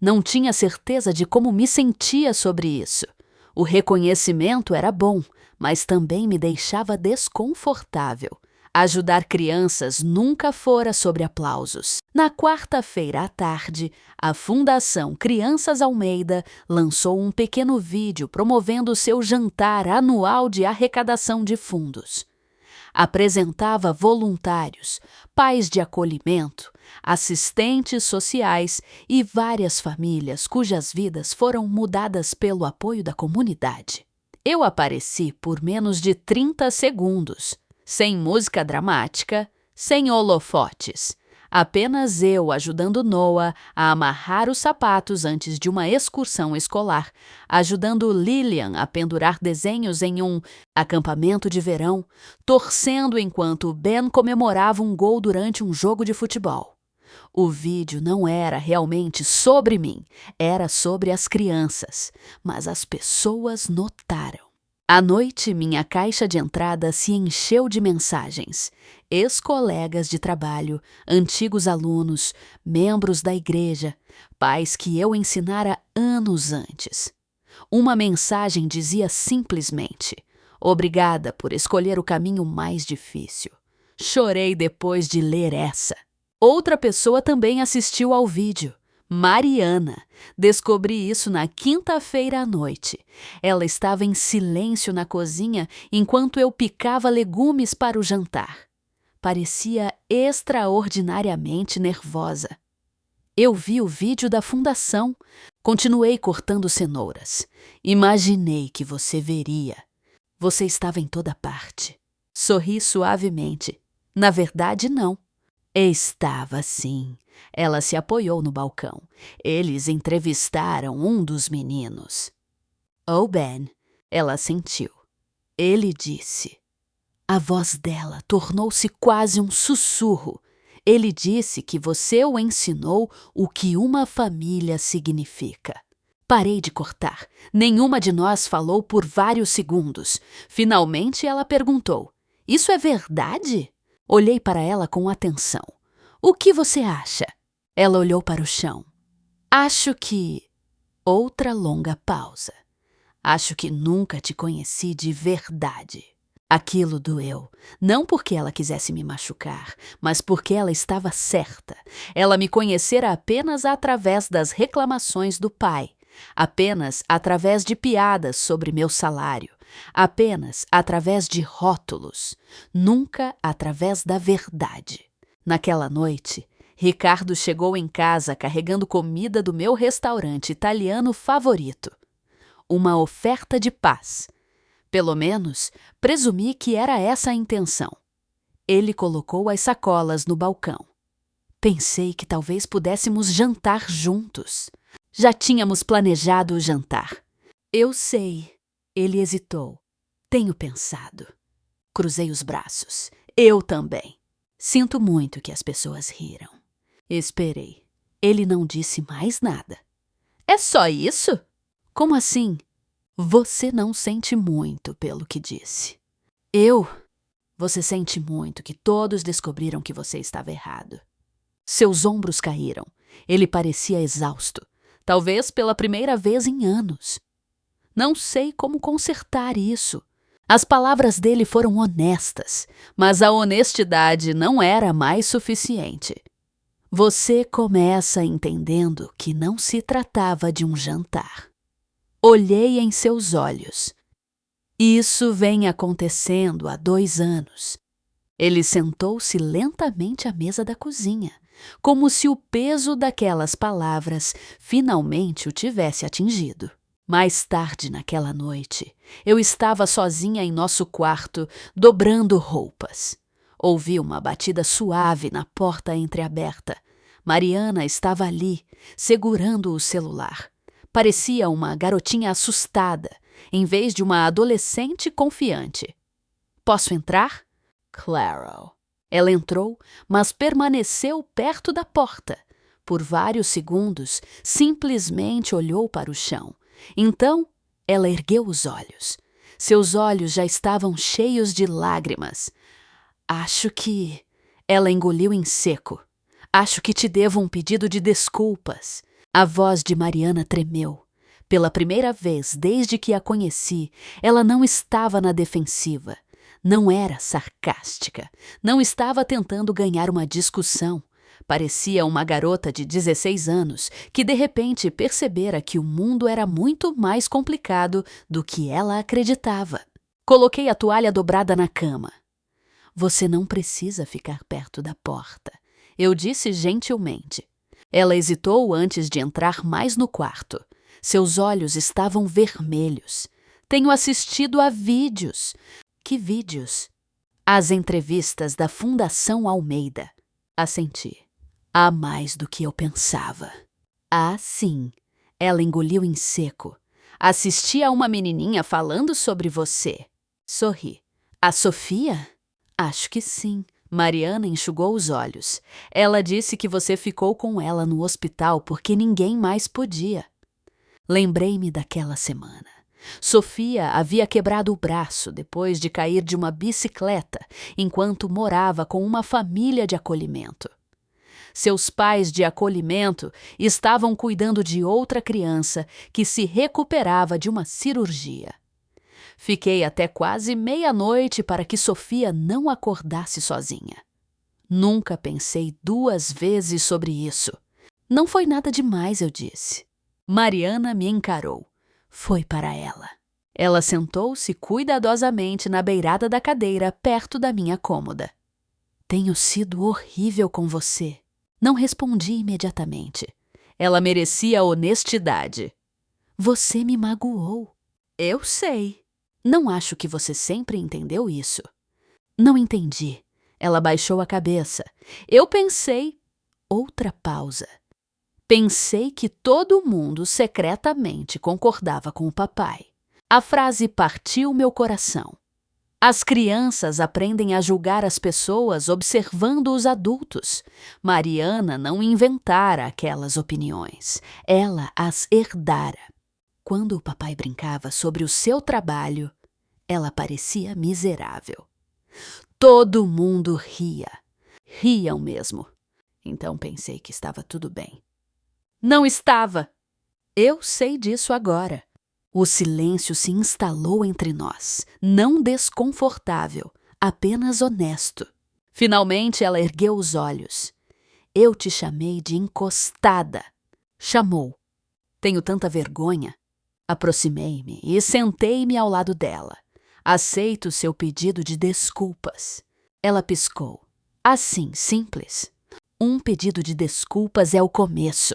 Não tinha certeza de como me sentia sobre isso. O reconhecimento era bom, mas também me deixava desconfortável. Ajudar crianças nunca fora sobre aplausos. Na quarta-feira à tarde, a Fundação Crianças Almeida lançou um pequeno vídeo promovendo seu jantar anual de arrecadação de fundos. Apresentava voluntários, pais de acolhimento, assistentes sociais e várias famílias cujas vidas foram mudadas pelo apoio da comunidade. Eu apareci por menos de 30 segundos, sem música dramática, sem holofotes. Apenas eu ajudando Noah a amarrar os sapatos antes de uma excursão escolar, ajudando Lillian a pendurar desenhos em um acampamento de verão, torcendo enquanto Ben comemorava um gol durante um jogo de futebol. O vídeo não era realmente sobre mim, era sobre as crianças, mas as pessoas notaram. À noite, minha caixa de entrada se encheu de mensagens. Ex-colegas de trabalho, antigos alunos, membros da igreja, pais que eu ensinara anos antes. Uma mensagem dizia simplesmente: "Obrigada por escolher o caminho mais difícil." Chorei depois de ler essa. Outra pessoa também assistiu ao vídeo. Mariana. Descobri isso na quinta-feira à noite. Ela estava em silêncio na cozinha enquanto eu picava legumes para o jantar. Parecia extraordinariamente nervosa. Eu vi o vídeo da fundação. Continuei cortando cenouras. Imaginei que você veria. Você estava em toda parte. Sorri suavemente. Na verdade, não. Estava sim. Ela se apoiou no balcão. Eles entrevistaram um dos meninos. Oh, Ben. Ela assentiu. Ele disse. A voz dela tornou-se quase um sussurro. Ele disse que você o ensinou o que uma família significa. Parei de cortar. Nenhuma de nós falou por vários segundos. Finalmente ela perguntou: "Isso é verdade?" Olhei para ela com atenção. "O que você acha?" Ela olhou para o chão. "Acho que..." Outra longa pausa. "Acho que nunca te conheci de verdade." Aquilo doeu, não porque ela quisesse me machucar, mas porque ela estava certa. Ela me conhecera apenas através das reclamações do pai, apenas através de piadas sobre meu salário, apenas através de rótulos, nunca através da verdade. Naquela noite, Ricardo chegou em casa carregando comida do meu restaurante italiano favorito. Uma oferta de paz. Pelo menos, presumi que era essa a intenção. Ele colocou as sacolas no balcão. Pensei que talvez pudéssemos jantar juntos. Já tínhamos planejado o jantar. Eu sei. Ele hesitou. Tenho pensado. Cruzei os braços. Eu também. Sinto muito que as pessoas riram. Esperei. Ele não disse mais nada. É só isso? Como assim? Você não sente muito pelo que disse. Eu? Você sente muito que todos descobriram que você estava errado. Seus ombros caíram. Ele parecia exausto. Talvez pela primeira vez em anos. Não sei como consertar isso. As palavras dele foram honestas, mas a honestidade não era mais suficiente. Você começa entendendo que não se tratava de um jantar. Olhei em seus olhos. Isso vem acontecendo há 2 anos. Ele sentou-se lentamente à mesa da cozinha, como se o peso daquelas palavras finalmente o tivesse atingido. Mais tarde naquela noite, eu estava sozinha em nosso quarto, dobrando roupas. Ouvi uma batida suave na porta entreaberta. Mariana estava ali, segurando o celular. Parecia uma garotinha assustada, em vez de uma adolescente confiante. Posso entrar? Claro. Ela entrou, mas permaneceu perto da porta. Por vários segundos, simplesmente olhou para o chão. Então, ela ergueu os olhos. Seus olhos já estavam cheios de lágrimas. Acho que... Ela engoliu em seco. Acho que te devo um pedido de desculpas. A voz de Mariana tremeu. Pela primeira vez desde que a conheci, ela não estava na defensiva. Não era sarcástica. Não estava tentando ganhar uma discussão. Parecia uma garota de 16 anos que de repente percebera que o mundo era muito mais complicado do que ela acreditava. Coloquei a toalha dobrada na cama. Você não precisa ficar perto da porta, eu disse gentilmente. Ela hesitou antes de entrar mais no quarto. Seus olhos estavam vermelhos. Tenho assistido a vídeos. Que vídeos? As entrevistas da Fundação Almeida. Assenti. Há mais do que eu pensava. Ah, sim. Ela engoliu em seco. Assisti a uma menininha falando sobre você. Sorri. A Sofia? Acho que sim. Mariana enxugou os olhos. Ela disse que você ficou com ela no hospital porque ninguém mais podia. Lembrei-me daquela semana. Sofia havia quebrado o braço depois de cair de uma bicicleta enquanto morava com uma família de acolhimento. Seus pais de acolhimento estavam cuidando de outra criança que se recuperava de uma cirurgia. Fiquei até quase meia-noite para que Sofia não acordasse sozinha. Nunca pensei 2 vezes sobre isso. Não foi nada demais, eu disse. Mariana me encarou. Foi para ela. Ela sentou-se cuidadosamente na beirada da cadeira, perto da minha cômoda. Tenho sido horrível com você. Não respondi imediatamente. Ela merecia honestidade. Você me magoou. Eu sei. Não acho que você sempre entendeu isso. Não entendi. Ela baixou a cabeça. Eu pensei... Outra pausa. Pensei que todo mundo secretamente concordava com o papai. A frase partiu meu coração. As crianças aprendem a julgar as pessoas observando os adultos. Mariana não inventara aquelas opiniões. Ela as herdara. Quando o papai brincava sobre o seu trabalho, ela parecia miserável. Todo mundo ria. Riam mesmo. Então pensei que estava tudo bem. Não estava. Eu sei disso agora. O silêncio se instalou entre nós, não desconfortável, apenas honesto. Finalmente ela ergueu os olhos. Eu te chamei de encostada. Chamou. Tenho tanta vergonha. Aproximei-me e sentei-me ao lado dela. Aceito seu pedido de desculpas. Ela piscou. Assim, simples. Um pedido de desculpas é o começo.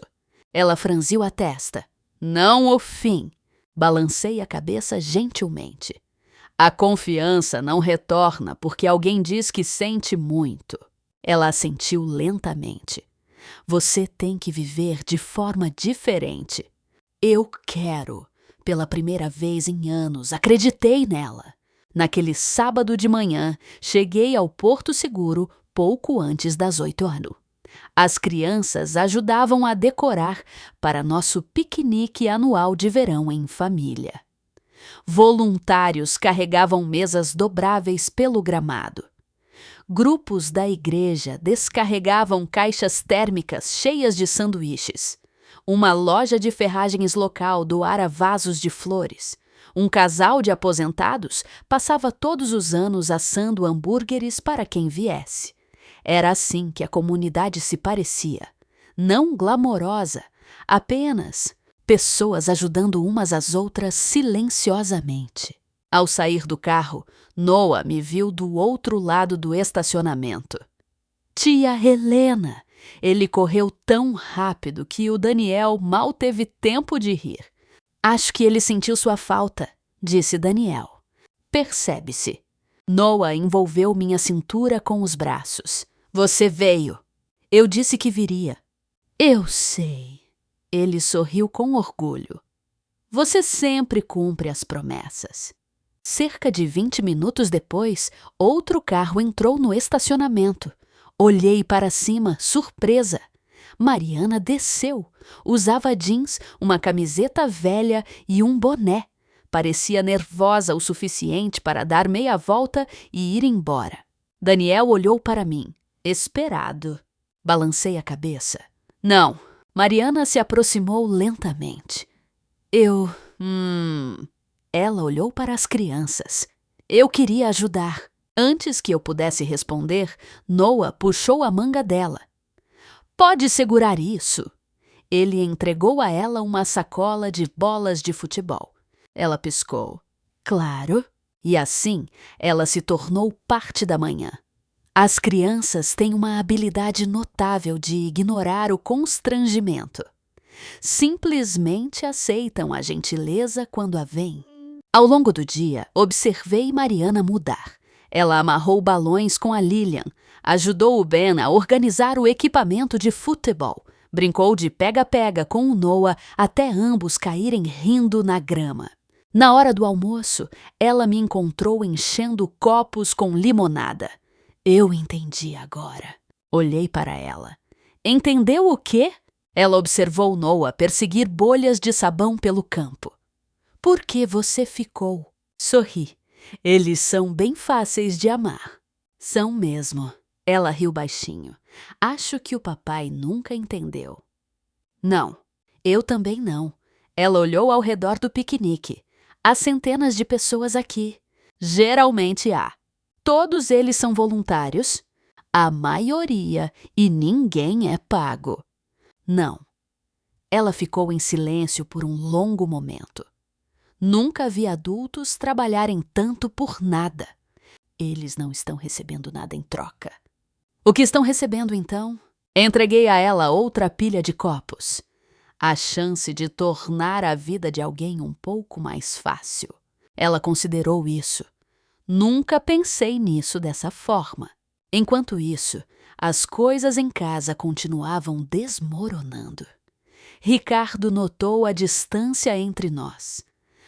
Ela franziu a testa. Não o fim. Balancei a cabeça gentilmente. A confiança não retorna porque alguém diz que sente muito. Ela assentiu lentamente. Você tem que viver de forma diferente. Eu quero. Pela primeira vez em anos, acreditei nela. Naquele sábado de manhã, cheguei ao Porto Seguro pouco antes das 8h. As crianças ajudavam a decorar para nosso piquenique anual de verão em família. Voluntários carregavam mesas dobráveis pelo gramado. Grupos da igreja descarregavam caixas térmicas cheias de sanduíches. Uma loja de ferragens local doara vasos de flores. Um casal de aposentados passava todos os anos assando hambúrgueres para quem viesse. Era assim que a comunidade se parecia. Não glamourosa, apenas pessoas ajudando umas às outras silenciosamente. Ao sair do carro, Noah me viu do outro lado do estacionamento. Tia Helena! Ele correu tão rápido que o Daniel mal teve tempo de rir. Acho que ele sentiu sua falta, disse Daniel. Percebe-se. Noah envolveu minha cintura com os braços. Você veio. Eu disse que viria. Eu sei. Ele sorriu com orgulho. Você sempre cumpre as promessas. Cerca de 20 minutos depois, outro carro entrou no estacionamento. Olhei para cima, surpresa. Mariana desceu. Usava jeans, uma camiseta velha e um boné. Parecia nervosa o suficiente para dar meia volta e ir embora. Daniel olhou para mim, esperado. Balancei a cabeça. Não. Mariana se aproximou lentamente. Ela olhou para as crianças. Eu queria ajudar. Antes que eu pudesse responder, Noah puxou a manga dela. Pode segurar isso. Ele entregou a ela uma sacola de bolas de futebol. Ela piscou. Claro. E assim, ela se tornou parte da manhã. As crianças têm uma habilidade notável de ignorar o constrangimento. Simplesmente aceitam a gentileza quando a veem. Ao longo do dia, observei Mariana mudar. Ela amarrou balões com a Lilian, ajudou o Ben a organizar o equipamento de futebol, brincou de pega-pega com o Noah até ambos caírem rindo na grama. Na hora do almoço, ela me encontrou enchendo copos com limonada. Eu entendi agora. Olhei para ela. Entendeu o quê? Ela observou Noah perseguir bolhas de sabão pelo campo. Por que você ficou? Sorri. Eles são bem fáceis de amar. São mesmo. Ela riu baixinho. Acho que o papai nunca entendeu. Não. Eu também não. Ela olhou ao redor do piquenique. Há centenas de pessoas aqui. Geralmente há. Todos eles são voluntários? A maioria, e ninguém é pago. Não. Ela ficou em silêncio por um longo momento. Nunca vi adultos trabalharem tanto por nada. Eles não estão recebendo nada em troca. O que estão recebendo, então? Entreguei a ela outra pilha de copos. A chance de tornar a vida de alguém um pouco mais fácil. Ela considerou isso. Nunca pensei nisso dessa forma. Enquanto isso, as coisas em casa continuavam desmoronando. Ricardo notou a distância entre nós.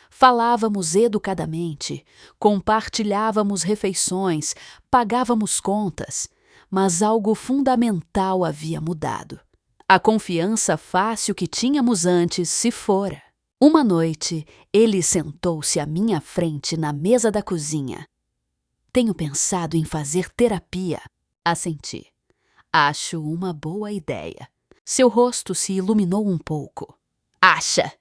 Falávamos educadamente, compartilhávamos refeições, pagávamos contas, mas algo fundamental havia mudado. A confiança fácil que tínhamos antes se fora. Uma noite, ele sentou-se à minha frente na mesa da cozinha. Tenho pensado em fazer terapia. Assenti. Acho uma boa ideia. Seu rosto se iluminou um pouco. Acha?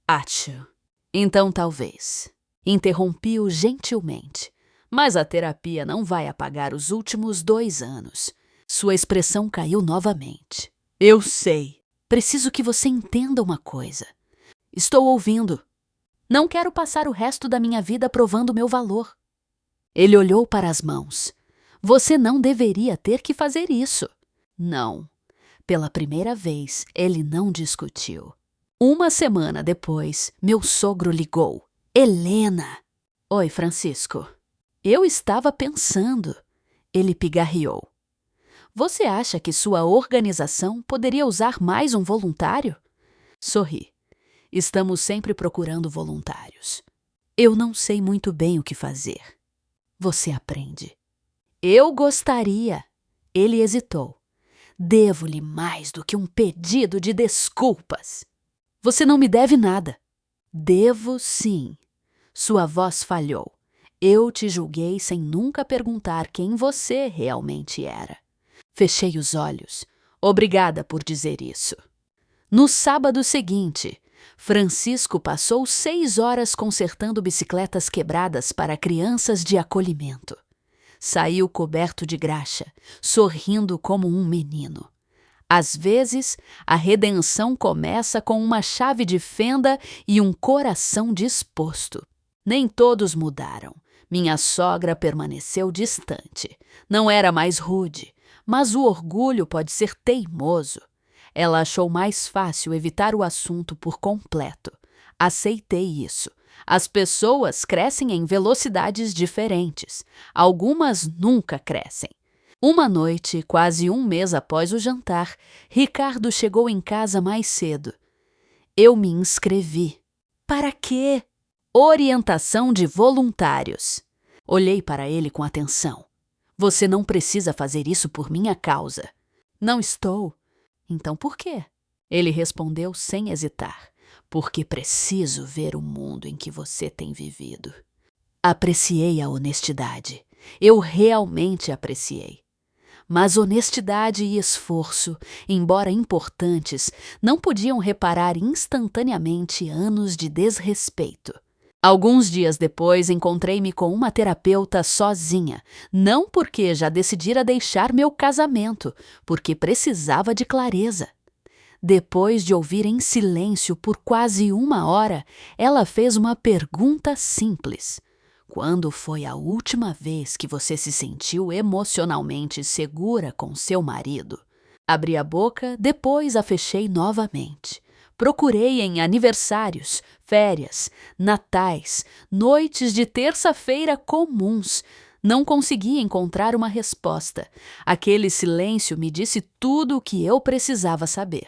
Acho. Então talvez. Interrompi-o gentilmente. Mas a terapia não vai apagar os últimos 2 anos. Sua expressão caiu novamente. Eu sei. Preciso que você entenda uma coisa. Estou ouvindo. Não quero passar o resto da minha vida provando meu valor. Ele olhou para as mãos. Você não deveria ter que fazer isso. Não. Pela primeira vez, ele não discutiu. Uma semana depois, meu sogro ligou. Helena! Oi, Francisco. Eu estava pensando. Ele pigarreou. Você acha que sua organização poderia usar mais um voluntário? Sorri. Estamos sempre procurando voluntários. Eu não sei muito bem o que fazer. Você aprende. Eu gostaria. Ele hesitou. Devo-lhe mais do que um pedido de desculpas. Você não me deve nada. Devo sim. Sua voz falhou. Eu te julguei sem nunca perguntar quem você realmente era. Fechei os olhos. Obrigada por dizer isso. No sábado seguinte, Francisco passou 6 horas consertando bicicletas quebradas para crianças de acolhimento. Saiu coberto de graxa, sorrindo como um menino. Às vezes, a redenção começa com uma chave de fenda e um coração disposto. Nem todos mudaram. Minha sogra permaneceu distante. Não era mais rude, mas o orgulho pode ser teimoso. Ela achou mais fácil evitar o assunto por completo. Aceitei isso, As pessoas crescem em velocidades diferentes. Algumas nunca crescem. Uma noite, quase um mês após o jantar, Ricardo chegou em casa mais cedo. Eu me inscrevi. Para quê? Orientação de voluntários. Olhei para ele com atenção. Você não precisa fazer isso por minha causa. Não estou. Então por quê? Ele respondeu sem hesitar. Porque preciso ver o mundo em que você tem vivido. Apreciei a honestidade. Eu realmente apreciei. Mas honestidade e esforço, embora importantes, não podiam reparar instantaneamente anos de desrespeito. Alguns dias depois, encontrei-me com uma terapeuta sozinha, não porque já decidira deixar meu casamento, porque precisava de clareza. Depois de ouvir em silêncio por quase uma hora, ela fez uma pergunta simples. Quando foi a última vez que você se sentiu emocionalmente segura com seu marido? Abri a boca, depois a fechei novamente. Procurei em aniversários, férias, natais, noites de terça-feira comuns. Não consegui encontrar uma resposta. Aquele silêncio me disse tudo o que eu precisava saber.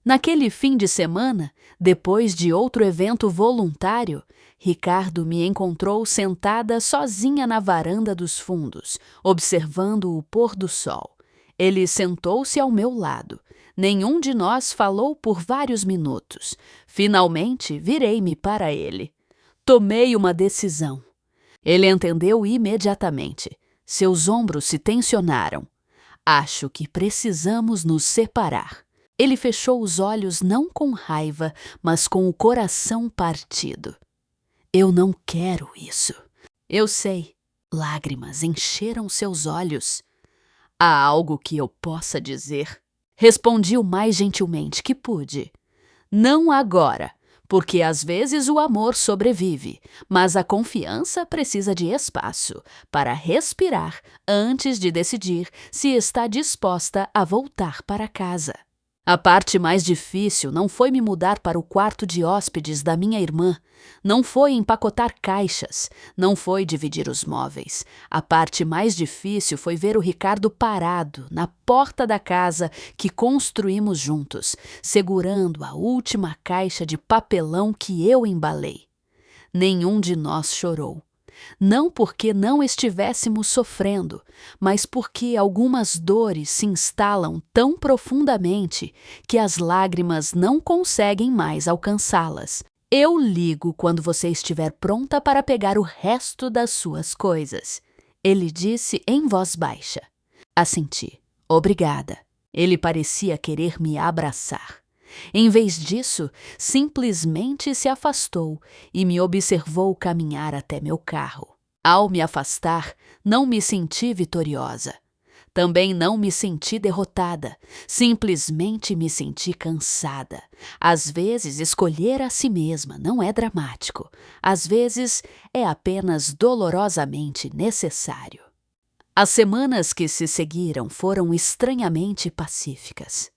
Naquele fim de semana, depois de outro evento voluntário, Ricardo me encontrou sentada sozinha na varanda dos fundos, observando o pôr do sol. Ele sentou-se ao meu lado. Nenhum de nós falou por vários minutos. Finalmente, virei-me para ele. Tomei uma decisão. Ele entendeu imediatamente. Seus ombros se tensionaram. Acho que precisamos nos separar. Ele fechou os olhos não com raiva, mas com o coração partido. Eu não quero isso. Eu sei. Lágrimas encheram seus olhos. Há algo que eu possa dizer? Respondi o mais gentilmente que pude. Não agora, porque às vezes o amor sobrevive, mas a confiança precisa de espaço para respirar antes de decidir se está disposta a voltar para casa. A parte mais difícil não foi me mudar para o quarto de hóspedes da minha irmã, não foi empacotar caixas, não foi dividir os móveis. A parte mais difícil foi ver o Ricardo parado na porta da casa que construímos juntos, segurando a última caixa de papelão que eu embalei. Nenhum de nós chorou. Não porque não estivéssemos sofrendo, mas porque algumas dores se instalam tão profundamente que as lágrimas não conseguem mais alcançá-las. Eu ligo quando você estiver pronta para pegar o resto das suas coisas. Ele disse em voz baixa. Assenti. Obrigada. Ele parecia querer me abraçar. Em vez disso, simplesmente se afastou e me observou caminhar até meu carro. Ao me afastar, não me senti vitoriosa. Também não me senti derrotada, simplesmente me senti cansada. Às vezes, escolher a si mesma não é dramático. Às vezes, é apenas dolorosamente necessário. As semanas que se seguiram foram estranhamente pacíficas.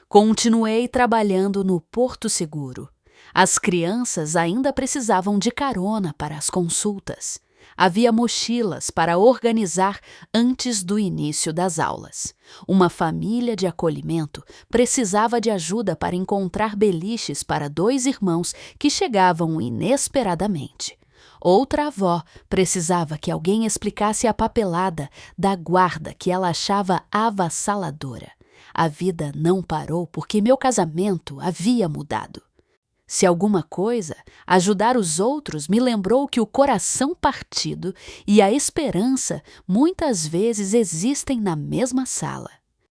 Continuei trabalhando no Porto Seguro. As crianças ainda precisavam de carona para as consultas. Havia mochilas para organizar antes do início das aulas. Uma família de acolhimento precisava de ajuda para encontrar beliches para 2 irmãos que chegavam inesperadamente. Outra avó precisava que alguém explicasse a papelada da guarda que ela achava avassaladora. A vida não parou porque meu casamento havia mudado. Se alguma coisa, ajudar os outros me lembrou que o coração partido e a esperança muitas vezes existem na mesma sala.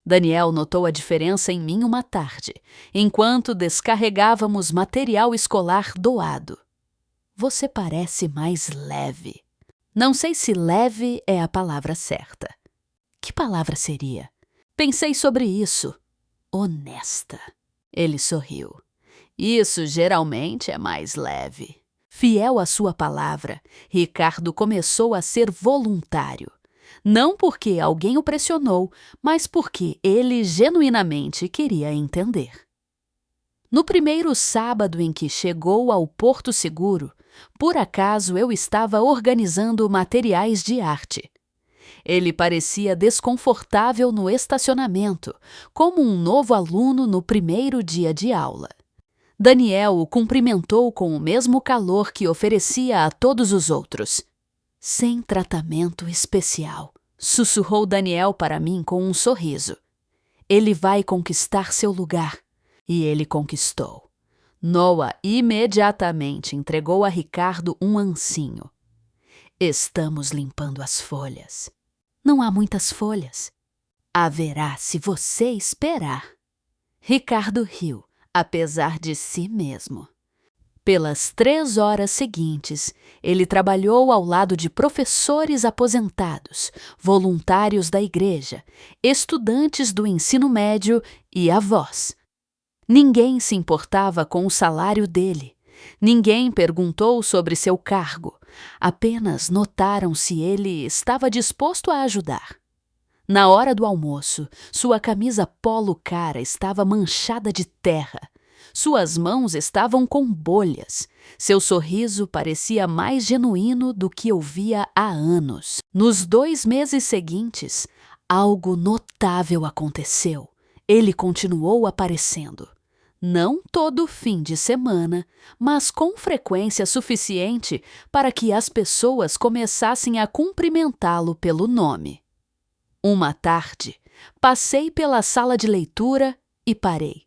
Daniel notou a diferença em mim uma tarde, enquanto descarregávamos material escolar doado. Você parece mais leve. Não sei se leve é a palavra certa. Que palavra seria? Pensei sobre isso. Honesta. Ele sorriu. Isso geralmente é mais leve. Fiel à sua palavra, Ricardo começou a ser voluntário. Não porque alguém o pressionou, mas porque ele genuinamente queria entender. No primeiro sábado em que chegou ao Porto Seguro, Por acaso eu estava organizando materiais de arte. Ele parecia desconfortável no estacionamento, como um novo aluno no primeiro dia de aula. Daniel o cumprimentou com o mesmo calor que oferecia a todos os outros. Sem tratamento especial, sussurrou Daniel para mim com um sorriso. Ele vai conquistar seu lugar. E ele conquistou. Noah imediatamente entregou a Ricardo um ancinho. Estamos limpando as folhas. Não há muitas folhas. Haverá se você esperar. Ricardo riu, apesar de si mesmo. Pelas 3 horas seguintes, ele trabalhou ao lado de professores aposentados, voluntários da igreja, estudantes do ensino médio e avós. Ninguém se importava com o salário dele. Ninguém perguntou sobre seu cargo. Apenas notaram se ele estava disposto a ajudar. Na hora do almoço, sua camisa polo cara estava manchada de terra. Suas mãos estavam com bolhas. Seu sorriso parecia mais genuíno do que eu via há anos. Nos 2 meses seguintes, algo notável aconteceu. Ele continuou aparecendo. Não todo fim de semana, mas com frequência suficiente para que as pessoas começassem a cumprimentá-lo pelo nome. Uma tarde, passei pela sala de leitura e parei.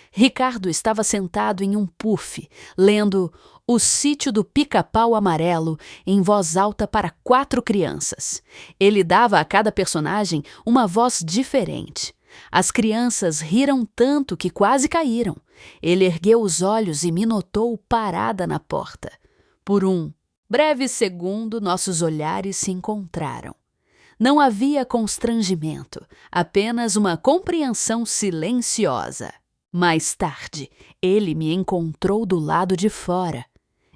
Ricardo estava sentado em um puff, lendo O Sítio do Pica-Pau Amarelo em voz alta para 4 crianças. Ele dava a cada personagem uma voz diferente. As crianças riram tanto que quase caíram. Ele ergueu os olhos e me notou parada na porta. Por um breve segundo, nossos olhares se encontraram. Não havia constrangimento, apenas uma compreensão silenciosa. Mais tarde, ele me encontrou do lado de fora.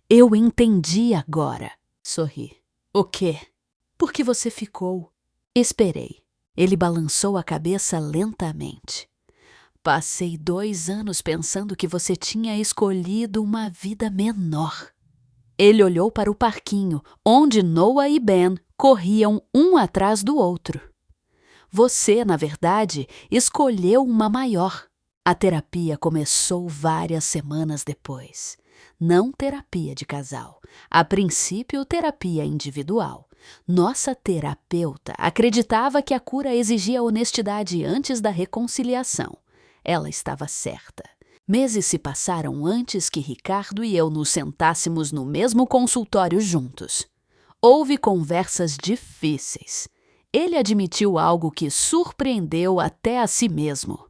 Eu entendi agora. Sorri. O quê? Por que você ficou? Esperei. Ele balançou a cabeça lentamente. Passei 2 anos pensando que você tinha escolhido uma vida menor. Ele olhou para o parquinho, onde Noah e Ben corriam um atrás do outro. Você, na verdade, escolheu uma maior. A terapia começou várias semanas depois. Não terapia de casal. A princípio, terapia individual. Nossa terapeuta acreditava que a cura exigia honestidade antes da reconciliação. Ela estava certa. Meses se passaram antes que Ricardo e eu nos sentássemos no mesmo consultório juntos. Houve conversas difíceis. Ele admitiu algo que surpreendeu até a si mesmo.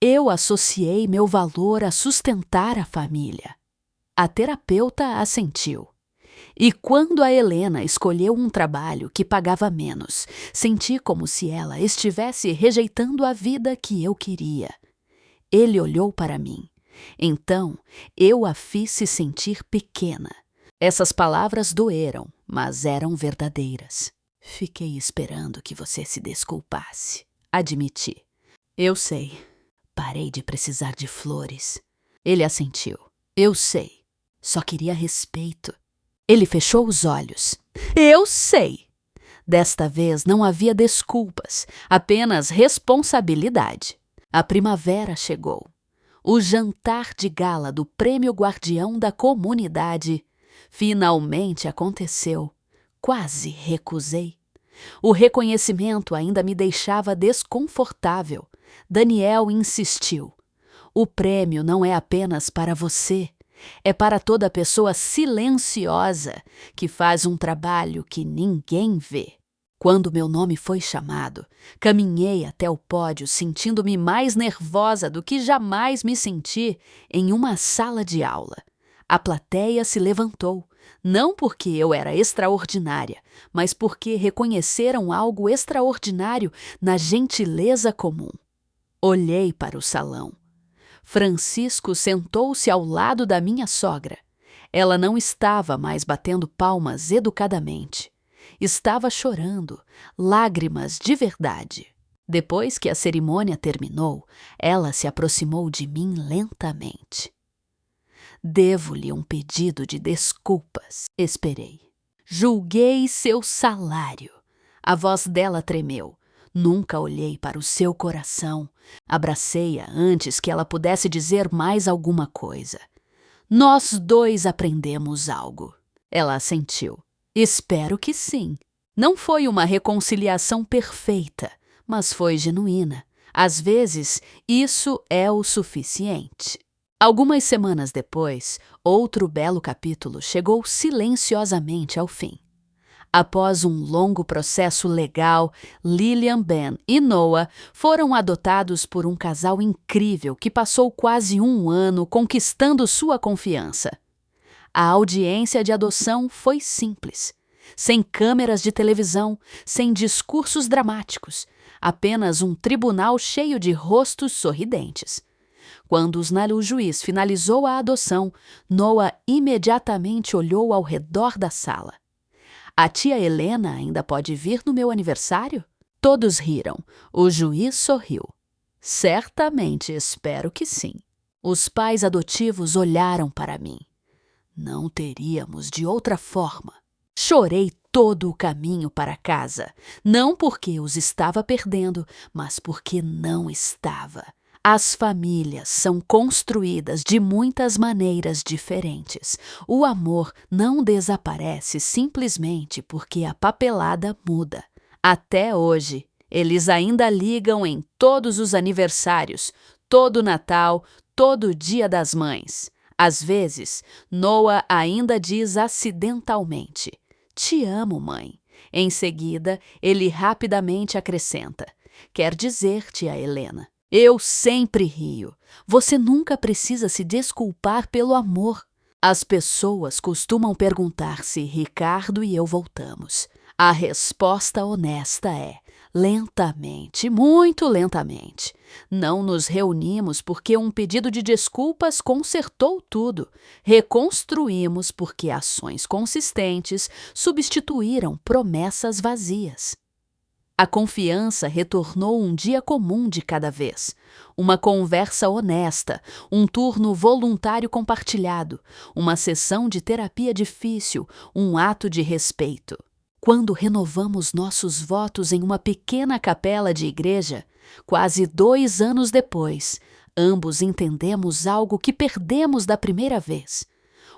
Eu associei meu valor a sustentar a família. A terapeuta assentiu. E quando a Helena escolheu um trabalho que pagava menos, senti como se ela estivesse rejeitando a vida que eu queria. Ele olhou para mim. Então, eu a fiz se sentir pequena. Essas palavras doeram, mas eram verdadeiras. Fiquei esperando que você se desculpasse. Admiti. Eu sei. Parei de precisar de flores. Ele assentiu. Eu sei. Só queria respeito. Ele fechou os olhos. Eu sei. Desta vez não havia desculpas, apenas responsabilidade. A primavera chegou. O jantar de gala do Prêmio Guardião da Comunidade finalmente aconteceu. Quase recusei. O reconhecimento ainda me deixava desconfortável. Daniel insistiu. O prêmio não é apenas para você. É para toda pessoa silenciosa que faz um trabalho que ninguém vê. Quando meu nome foi chamado, caminhei até o pódio sentindo-me mais nervosa do que jamais me senti em uma sala de aula. A plateia se levantou, não porque eu era extraordinária, mas porque reconheceram algo extraordinário na gentileza comum. Olhei para o salão. Francisco sentou-se ao lado da minha sogra. Ela não estava mais batendo palmas educadamente. Estava chorando, lágrimas de verdade. Depois que a cerimônia terminou, ela se aproximou de mim lentamente. Devo-lhe um pedido de desculpas. Esperei. Julguei seu salário. A voz dela tremeu. Nunca olhei para o seu coração. Abracei-a antes que ela pudesse dizer mais alguma coisa. Nós dois aprendemos algo. Ela assentiu. Espero que sim. Não foi uma reconciliação perfeita, mas foi genuína. Às vezes, isso é o suficiente. Algumas semanas depois, outro belo capítulo chegou silenciosamente ao fim. Após um longo processo legal, Lillian, Ben e Noah foram adotados por um casal incrível que passou quase um ano conquistando sua confiança. A audiência de adoção foi simples, sem câmeras de televisão, sem discursos dramáticos, apenas um tribunal cheio de rostos sorridentes. Quando o juiz finalizou a adoção, Noah imediatamente olhou ao redor da sala. A tia Helena ainda pode vir no meu aniversário? Todos riram. O juiz sorriu. Certamente, espero que sim. Os pais adotivos olharam para mim. Não teríamos de outra forma. Chorei todo o caminho para casa, não porque os estava perdendo, mas porque não estava. As famílias são construídas de muitas maneiras diferentes. O amor não desaparece simplesmente porque a papelada muda. Até hoje, eles ainda ligam em todos os aniversários, todo Natal, todo Dia das Mães. Às vezes, Noah ainda diz acidentalmente: "Te amo, mãe." Em seguida, ele rapidamente acrescenta: "Quer dizer, tia Helena, eu sempre rio. Você nunca precisa se desculpar pelo amor." As pessoas costumam perguntar se Ricardo e eu voltamos. A resposta honesta é: lentamente, muito lentamente. Não nos reunimos porque um pedido de desculpas consertou tudo. Reconstruímos porque ações consistentes substituíram promessas vazias. A confiança retornou um dia comum de cada vez. Uma conversa honesta, um turno voluntário compartilhado, uma sessão de terapia difícil, um ato de respeito. Quando renovamos nossos votos em uma pequena capela de igreja, quase 2 anos depois, ambos entendemos algo que perdemos da primeira vez.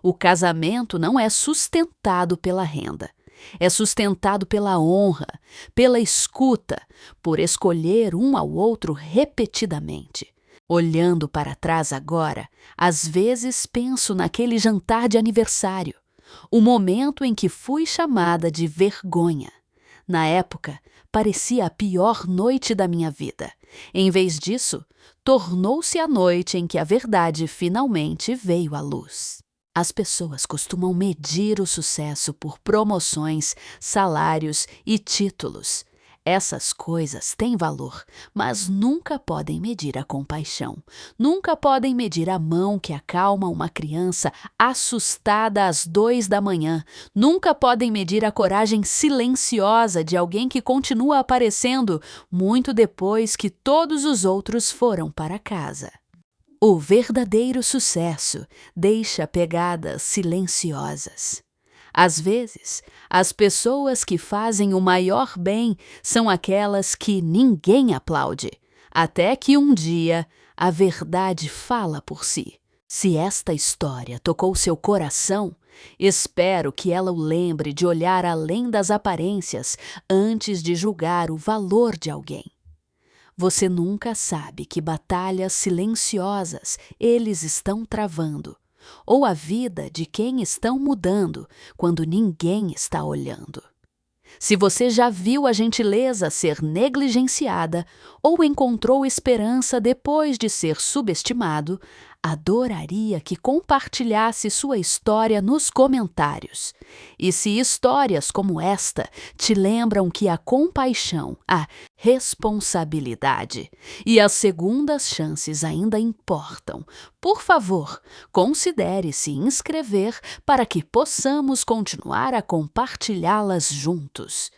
O casamento não é sustentado pela renda. É sustentado pela honra, pela escuta, por escolher um ao outro repetidamente. Olhando para trás agora, às vezes penso naquele jantar de aniversário, o momento em que fui chamada de vergonha. Na época, parecia a pior noite da minha vida. Em vez disso, tornou-se a noite em que a verdade finalmente veio à luz. As pessoas costumam medir o sucesso por promoções, salários e títulos. Essas coisas têm valor, mas nunca podem medir a compaixão. Nunca podem medir a mão que acalma uma criança assustada às 2 da manhã. Nunca podem medir a coragem silenciosa de alguém que continua aparecendo muito depois que todos os outros foram para casa. O verdadeiro sucesso deixa pegadas silenciosas. Às vezes, as pessoas que fazem o maior bem são aquelas que ninguém aplaude, até que um dia a verdade fala por si. Se esta história tocou seu coração, espero que ela o lembre de olhar além das aparências antes de julgar o valor de alguém. Você nunca sabe que batalhas silenciosas eles estão travando, ou a vida de quem estão mudando quando ninguém está olhando. Se você já viu a gentileza ser negligenciada ou encontrou esperança depois de ser subestimado, adoraria que compartilhasse sua história nos comentários. E se histórias como esta te lembram que a compaixão, a responsabilidade e as segundas chances ainda importam, por favor, considere se inscrever para que possamos continuar a compartilhá-las juntos.